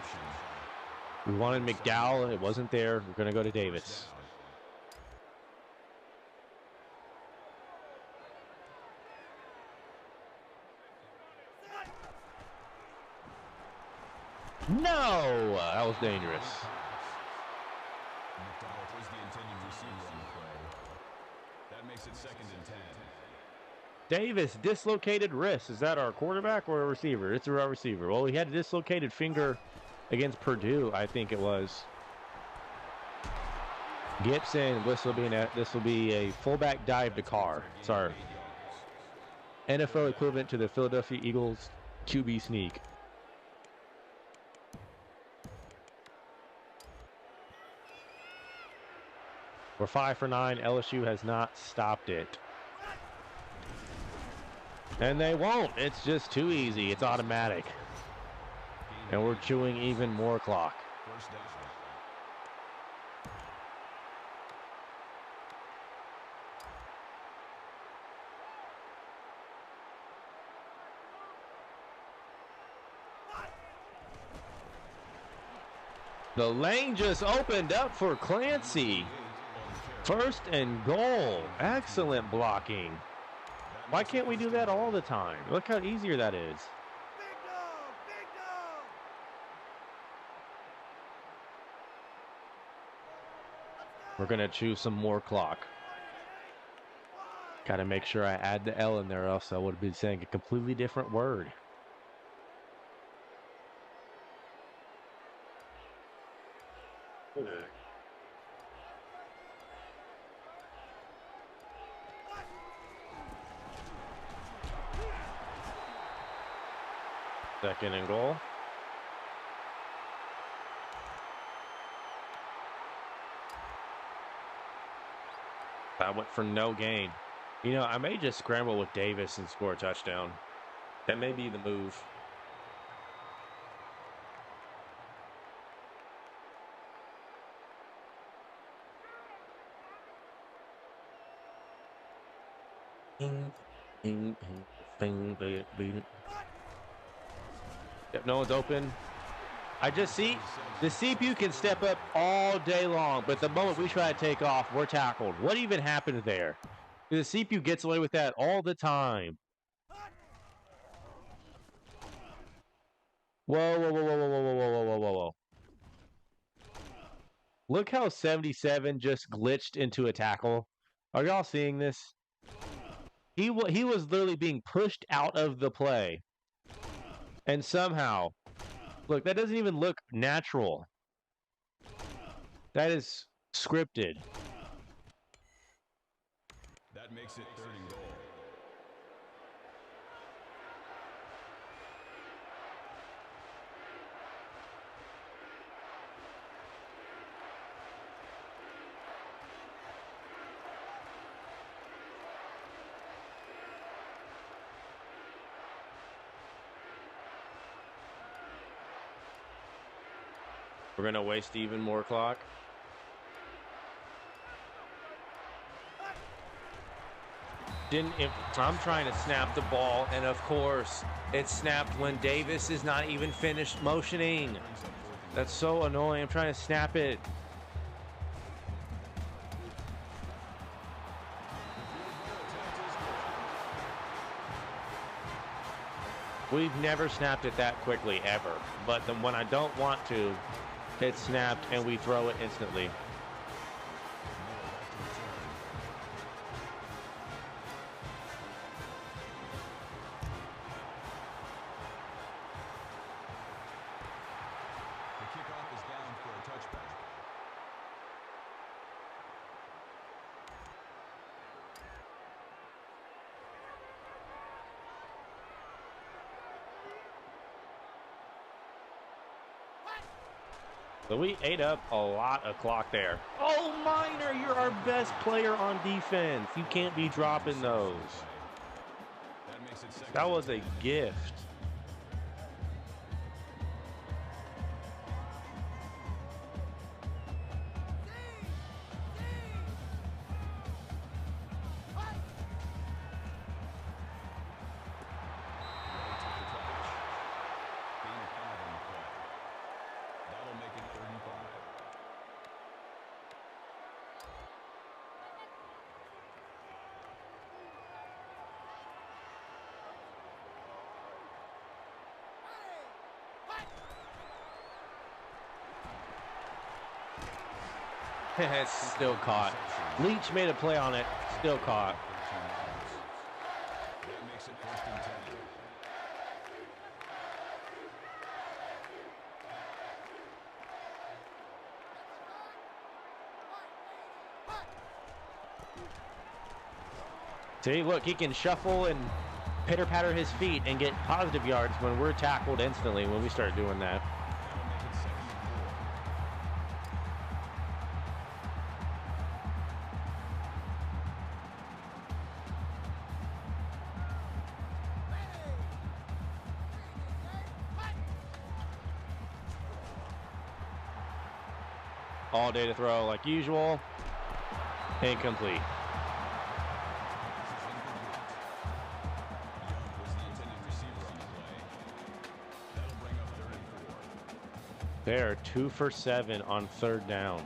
We wanted McDowell. It wasn't there. We're going to go to Davis. No! That was dangerous. McDowell is the intended receiver on the play. That makes it 2nd and 10. Davis, dislocated wrist. Is that our quarterback or a receiver? It's our receiver. Well, he had a dislocated finger against Purdue, I think it was. Gibson, this will be a fullback dive to Carr. Sorry. NFL equivalent to the Philadelphia Eagles QB sneak. We're 5 for 9. LSU has not stopped it. And they won't. It's just too easy. It's automatic. And we're chewing even more clock. First down. The lane just opened up for Clancy. 1st and goal. Excellent blocking. Why can't we do that all the time? Look how easier that is. We're going to choose some more clock. Got to make sure I add the L in there, else I would have been saying a completely different word. Second and goal. That went for no gain. You know, I may just scramble with Davis and score a touchdown. That may be the move. Yep, no one's open. I just see the CPU can step up all day long, but the moment we try to take off, we're tackled. What even happened there? The CPU gets away with that all the time. Whoa, whoa, whoa, whoa, whoa, whoa, whoa, whoa, whoa, whoa, whoa. Look how 77 just glitched into a tackle. Are y'all seeing this? He was literally being pushed out of the play. And somehow, look, that doesn't even look natural. That is scripted. That makes it 3rd and goal. We're going to waste even more clock. I'm trying to snap the ball, and of course, it snapped when Davis is not even finished motioning. That's so annoying. I'm trying to snap it. We've never snapped it that quickly, ever. But then when I don't want to, it's snapped, and we throw it instantly. So we ate up a lot of clock there. Oh, Minor, you're our best player on defense. You can't be dropping those. That was a gift. It's still caught. Leach made a play on it. Still caught. That makes it 1st and 10. See, look, he can shuffle and pitter-patter his feet and get positive yards when we're tackled instantly when we start doing that. All day to throw like usual. Incomplete. They're 2 for 7 on 3rd down.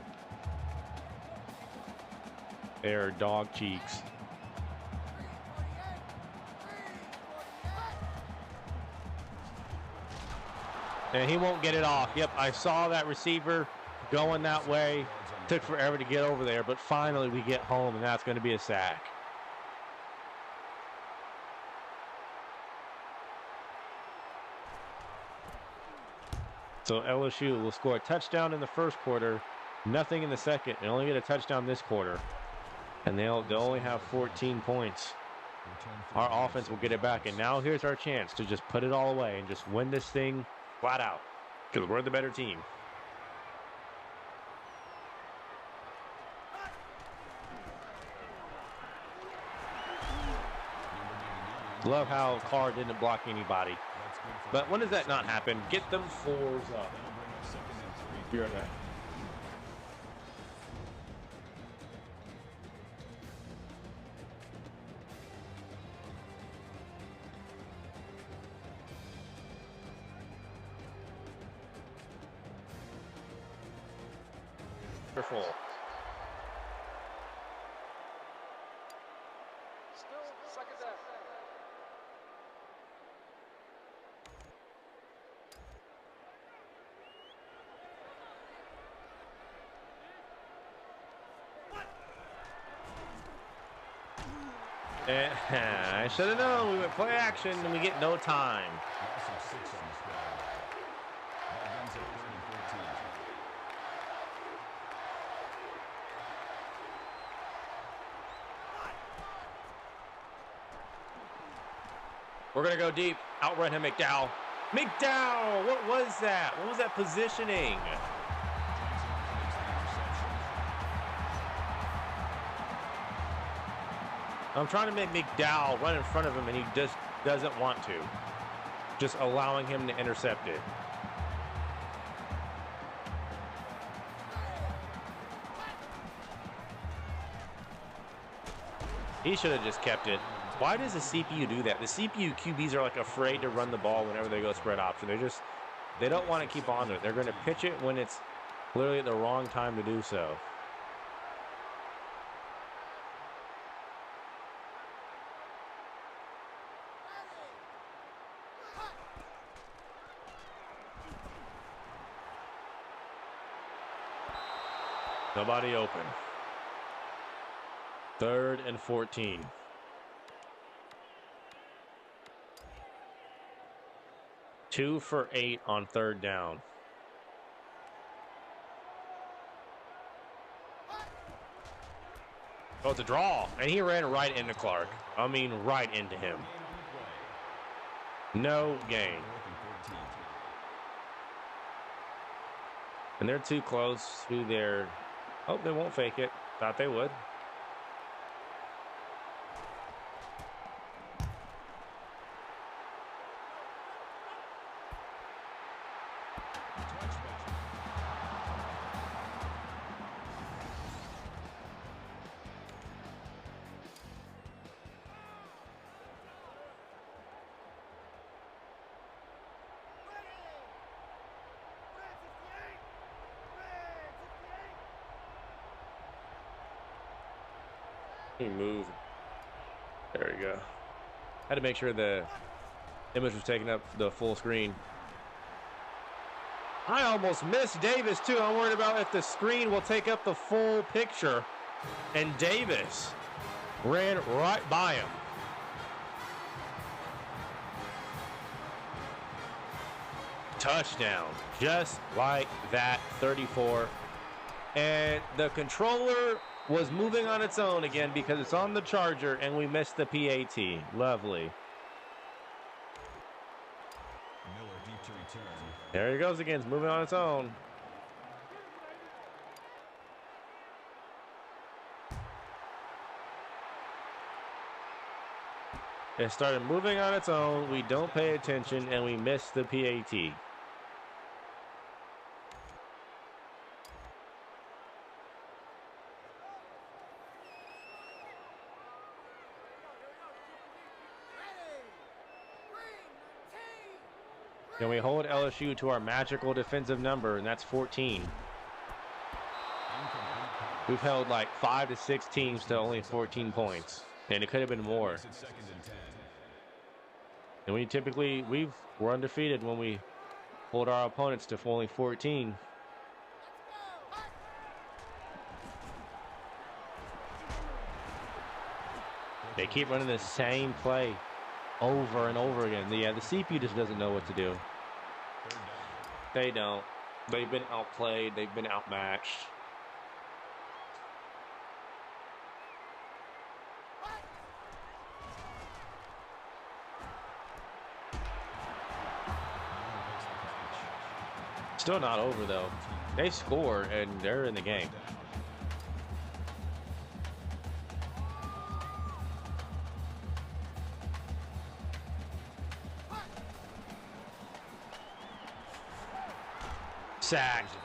They're dog cheeks. And he won't get it off. Yep, I saw that receiver going that way. Took forever to get over there, but finally we get home, and that's going to be a sack. So LSU will score a touchdown in the first quarter, nothing in the second, and only get a touchdown this quarter. And they'll only have 14 points. Our offense will get it back, and now here's our chance to just put it all away and just win this thing flat out because we're the better team. Love how Carr didn't block anybody. But when does that not happen? Get them fours up. Be right back. Full. Still second down. I should have known. We went play action and we get no time. We're going to go deep. Outrun him, McDowell. McDowell! What was that? What was that positioning? I'm trying to make McDowell run in front of him, and he just doesn't want to. Just allowing him to intercept it. He should have just kept it. Why does the CPU do that? The CPU QBs are like afraid to run the ball whenever they go spread option. They don't want to keep on it. They're going to pitch it when it's literally at the wrong time to do so. Nobody open. 3rd and 14. Two for 8 on 3rd down. Oh, it's a draw. And he ran right into Clark. I mean, right into him. No gain. And they're too close to their... Oh, they won't fake it. Thought they would. He moved. There we go. Had to make sure the image was taking up the full screen. I almost missed Davis too. I'm worried about if the screen will take up the full picture. And Davis ran right by him. Touchdown. Just like that. 34. And the controller was moving on its own again because it's on the charger and we missed the PAT. Lovely. Miller deep to return. There he goes again. It's moving on its own. It started moving on its own. We don't pay attention and we miss the PAT. Can we hold LSU to our magical defensive number, and that's 14. We've held like 5 to 6 teams to only 14 points, and it could have been more. And we're undefeated when we hold our opponents to only 14. They keep running the same play over and over again. Yeah, the CPU just doesn't know what to do. They don't. They've been outplayed. They've been outmatched. Still not over, though. They score, and they're in the game. Sacked.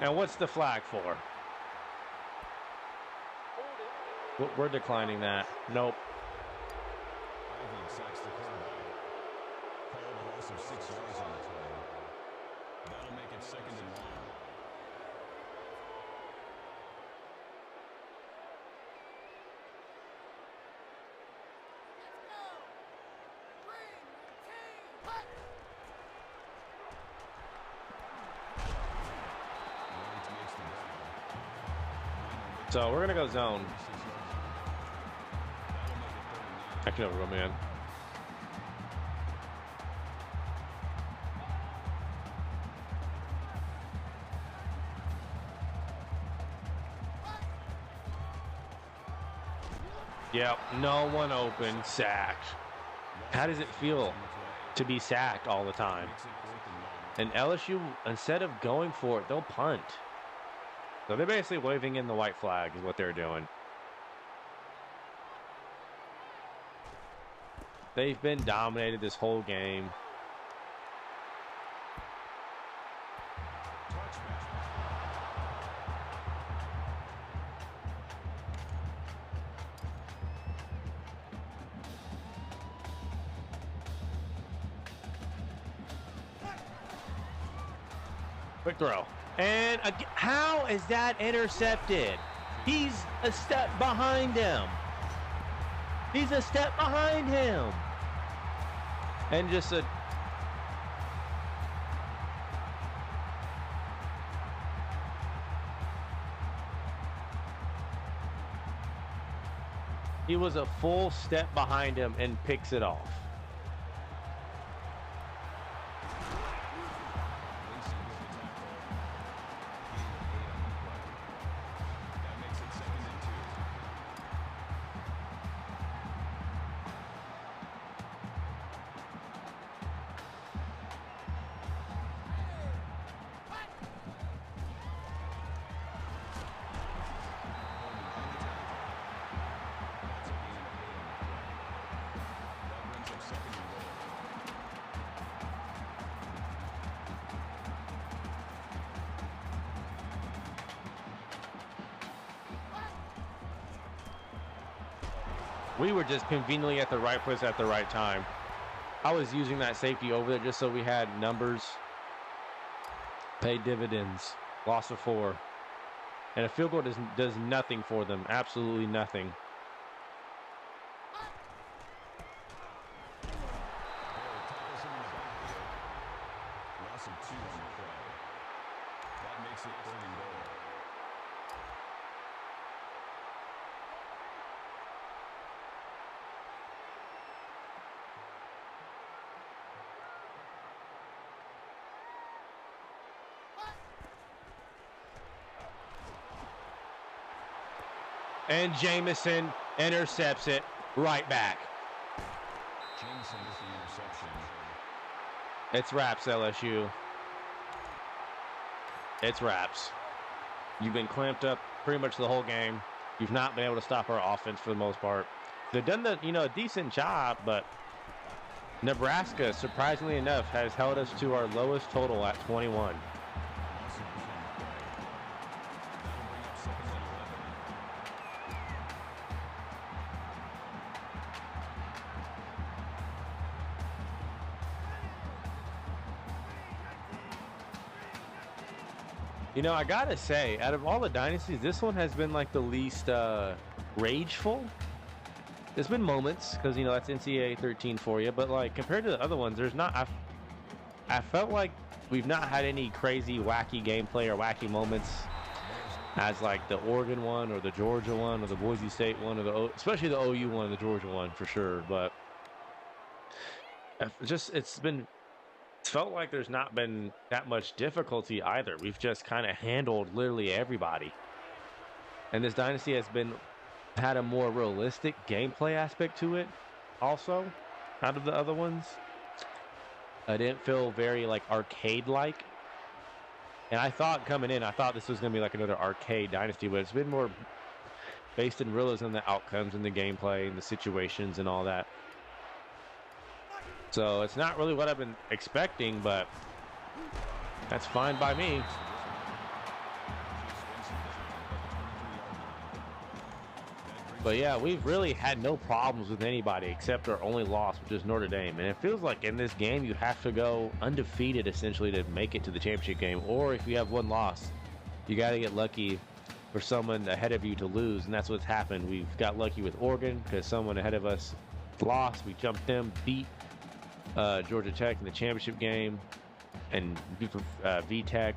And what's the flag for? We're declining that. Nope. Sacks the quarterback. Called a loss of 6 yards on the play. That'll make it 2nd and 1. So we're gonna go zone. I can never go, man. Yep, no one open, sacked. How does it feel to be sacked all the time? And LSU, instead of going for it, they'll punt. So they're basically waving in the white flag is what they're doing. They've been dominated this whole game. Quick throw. And how is that intercepted? He's a step behind him. He's a step behind him. And just a... He was a full step behind him and picks it off. We were just conveniently at the right place at the right time. I was using that safety over there just so we had numbers. Paid dividends. Loss of 4. And a field goal does nothing for them. Absolutely nothing. Loss of 2 on the play. That makes it 3rd and goal. And Jamison intercepts it right back. Jameson with the interception. It's wraps, LSU. It's wraps. You've been clamped up pretty much the whole game. You've not been able to stop our offense for the most part. They've done a decent job, but Nebraska, surprisingly enough, has held us to our lowest total at 21. You know, I gotta say, out of all the dynasties, this one has been like the least rageful. There's been moments, because, you know, that's NCAA 13 for you, but like compared to the other ones, there's not. I felt like we've not had any crazy, wacky gameplay or wacky moments as like the Oregon one or the Georgia one or the Boise State one or especially the OU one and the Georgia one for sure. But it's felt like there's not been that much difficulty either. We've just kind of handled literally everybody. And this dynasty has had a more realistic gameplay aspect to it also out of the other ones. I didn't feel very like arcade-like And I thought coming in, I thought this was going to be like another arcade Dynasty, but it's been more based in realism, the outcomes and the gameplay and the situations and all that. So it's not really what I've been expecting, but that's fine by me. But yeah, we've really had no problems with anybody except our only loss, which is Notre Dame. And it feels like in this game, you have to go undefeated essentially to make it to the championship game. Or if you have one loss, you got to get lucky for someone ahead of you to lose. And that's what's happened. We've got lucky with Oregon because someone ahead of us lost. We jumped them, beat Georgia Tech in the championship game and VTech.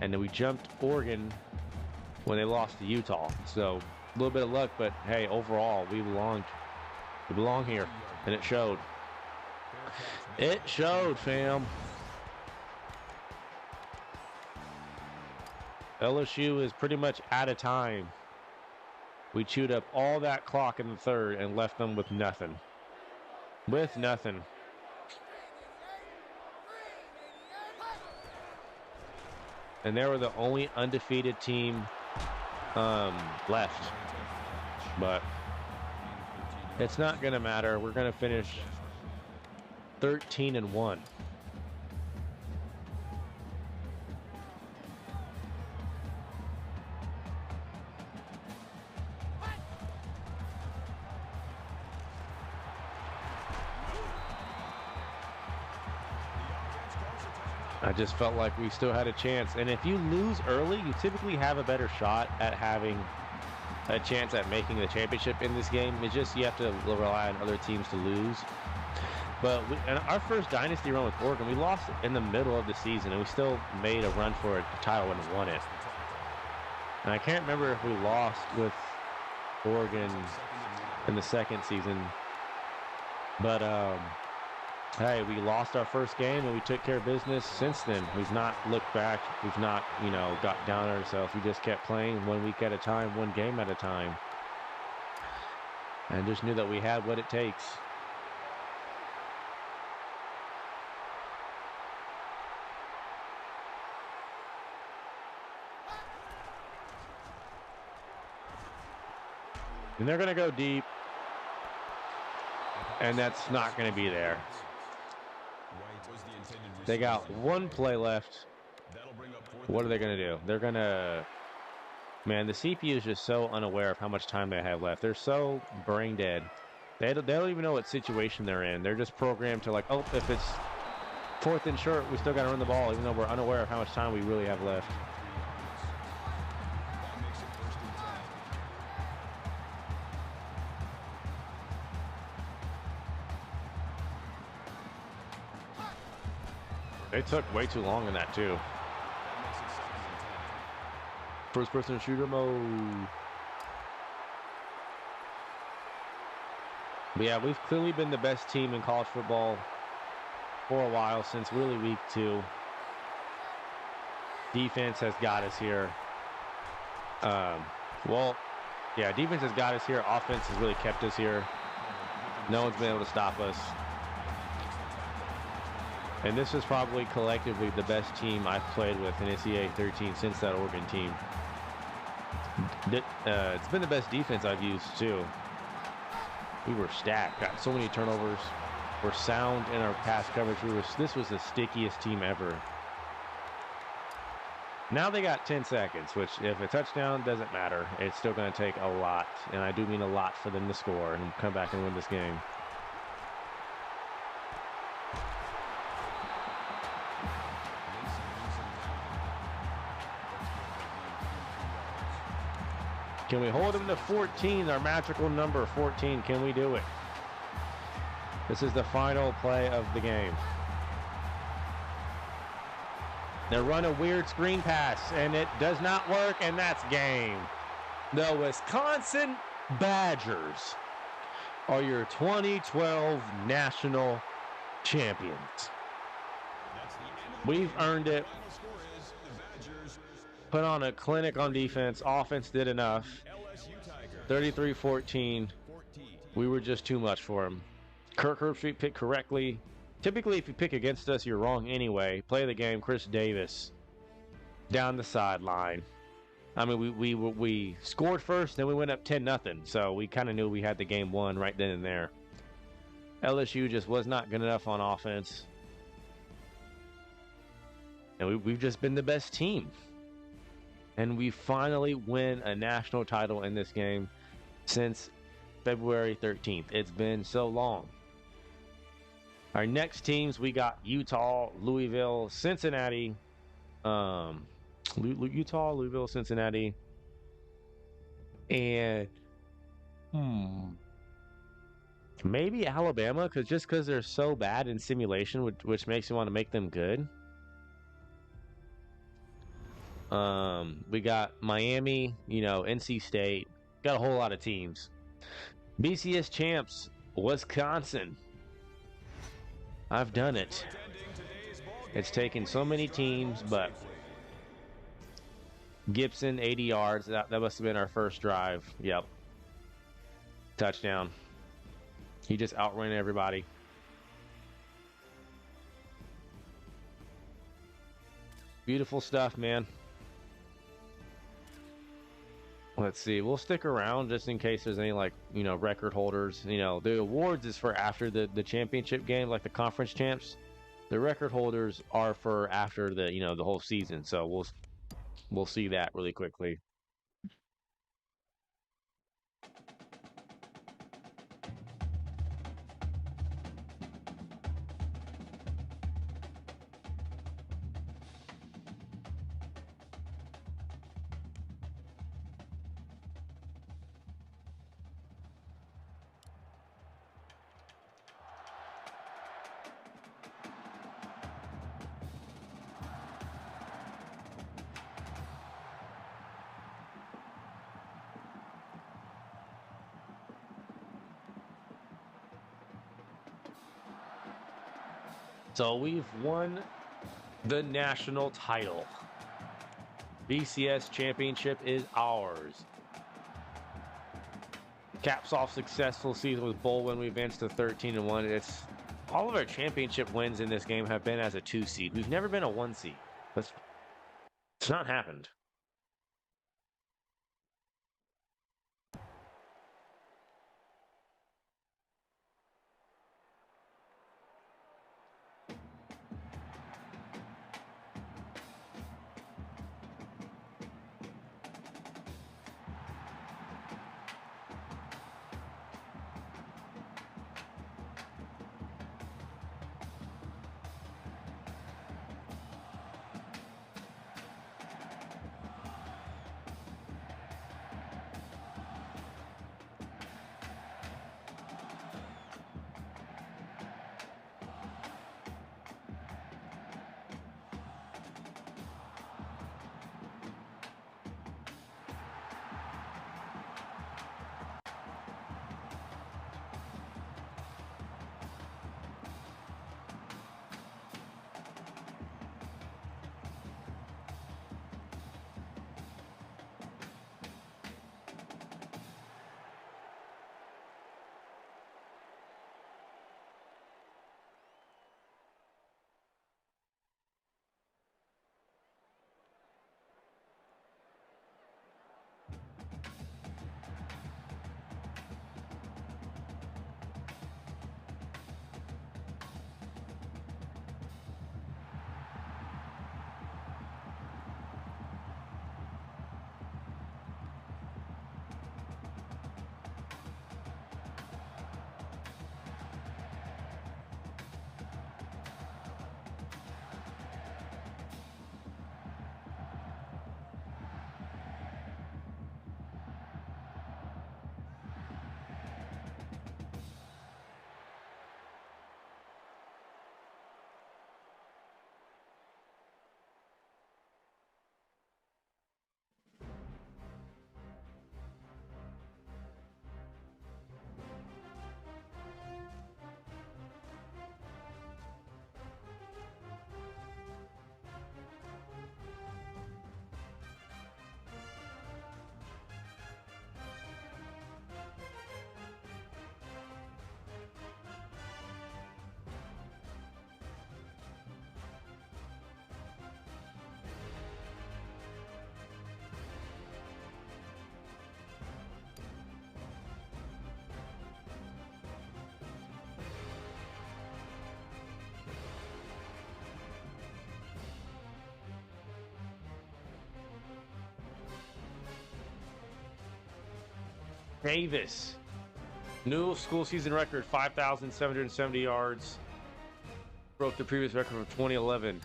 And then we jumped Oregon when they lost to Utah. So a little bit of luck, but hey, overall, we belong here, and it showed. It showed, fam. LSU is pretty much out of time. We chewed up all that clock in the third and left them with nothing. With nothing. And they were the only undefeated team left. But it's not going to matter. We're going to finish 13-1. I just felt like we still had a chance. And if you lose early, you typically have a better shot at having a chance at making the championship in this game. It's just you have to rely on other teams to lose. But in our first Dynasty run with Oregon, we lost in the middle of the season, and we still made a run for a title and won it. And I can't remember if we lost with Oregon in the second season. But hey, we lost our first game and we took care of business since then. We've not looked back. We've not, got down on ourselves. We just kept playing 1 week at a time, 1 game at a time. And just knew that we had what it takes. And they're going to go deep. And that's not going to be there. They got 1 play left. What are they going to do? They're going to... Man, the CPU is just so unaware of how much time they have left. They're so brain dead. They don't even know what situation they're in. They're just programmed to like, oh, if it's 4th and short, we still got to run the ball, even though we're unaware of how much time we really have left. They took way too long in that, too. First-person shooter mode. But yeah, we've clearly been the best team in college football for a while, since really week 2. Defense has got us here. Defense has got us here. Offense has really kept us here. No one's been able to stop us. And this is probably collectively the best team I've played with in NCAA 13 since that Oregon team. It's been the best defense I've used, too. We were stacked. Got so many turnovers. We're sound in our pass coverage. This was the stickiest team ever. Now they got 10 seconds, which if a touchdown doesn't matter, it's still going to take a lot. And I do mean a lot for them to score and come back and win this game. Can we hold them to 14, our magical number 14? Can we do it? This is the final play of the game. They run a weird screen pass, and it does not work, and that's game. The Wisconsin Badgers are your 2012 national champions. We've earned it. Put on a clinic on defense. Offense did enough. 33-14. We were just too much for him. Kirk Herbstreit picked correctly. Typically, if you pick against us, you're wrong anyway. Play the game. Chris Davis down the sideline. I mean, we scored first, then we went up 10-0. So we kind of knew we had the game won right then and there. LSU just was not good enough on offense. And we've just been the best team. And we finally win a national title in this game since February 13th. It's been so long. Our next teams, we got Utah, Louisville, Cincinnati. Utah, Louisville, Cincinnati. And maybe Alabama, because they're so bad in simulation, which makes you want to make them good. We got Miami, NC State. Got a whole lot of teams. BCS champs, Wisconsin. I've done it. It's taken so many teams, but Gibson, 80 yards. That must have been our first drive. Yep. Touchdown. He just outran everybody. Beautiful stuff, man. Let's see. We'll stick around just in case there's any, record holders. The awards is for after the championship game, like the conference champs. The record holders are for after the whole season. So we'll see that really quickly. So we've won the national title. BCS championship is ours. Caps off successful season with bowl win. We advanced to 13-1. It's all of our championship wins in this game have been as a 2 seed. We've never been a 1 seed. It's not happened. Davis. New school season record, 5,770 yards. Broke the previous record from 2011.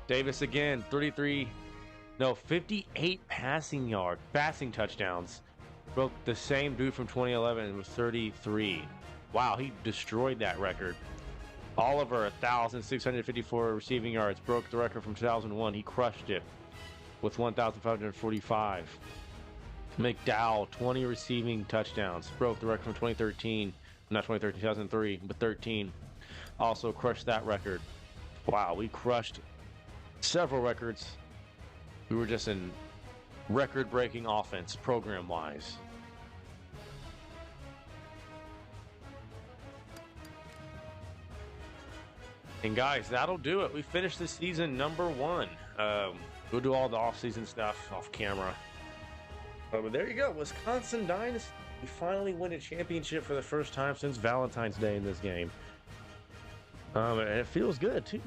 Davis again, 58 passing touchdowns. Broke the same dude from 2011 and was 33. Wow, he destroyed that record. Oliver, 1,654 receiving yards. Broke the record from 2001. He crushed it with 1,545. McDowell, 20 receiving touchdowns. Broke the record from 2013. Not 2013, 2003, but 13. Also crushed that record. Wow, we crushed several records. We were just in record-breaking offense, program-wise. And guys, that'll do it. We finished the season number 1. We'll do all the off-season stuff off camera. But there you go, Wisconsin Dynasty. We finally win a championship for the first time since Valentine's Day in this game. And it feels good too.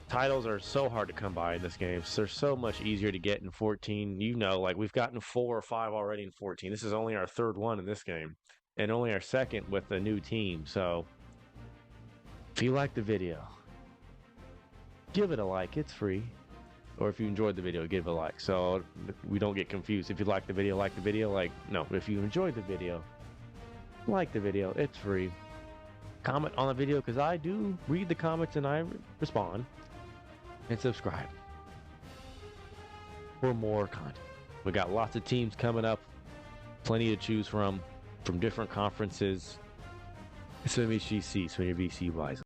Titles are so hard to come by in this game. So they're so much easier to get in 14. You know, like we've gotten 4 or 5 already in 14. This is only our 3rd one in this game, and only our 2nd with a new team. So if you like the video, give it a like. It's free. Or if you enjoyed the video, give it a like. So we don't get confused. If you like the video, like the video. Like, no, if you enjoyed the video, like the video. It's free. Comment on the video because I do read the comments and I respond. And subscribe for more content. We got lots of teams coming up. Plenty to choose from different conferences. It's MHGC, so your VC wise.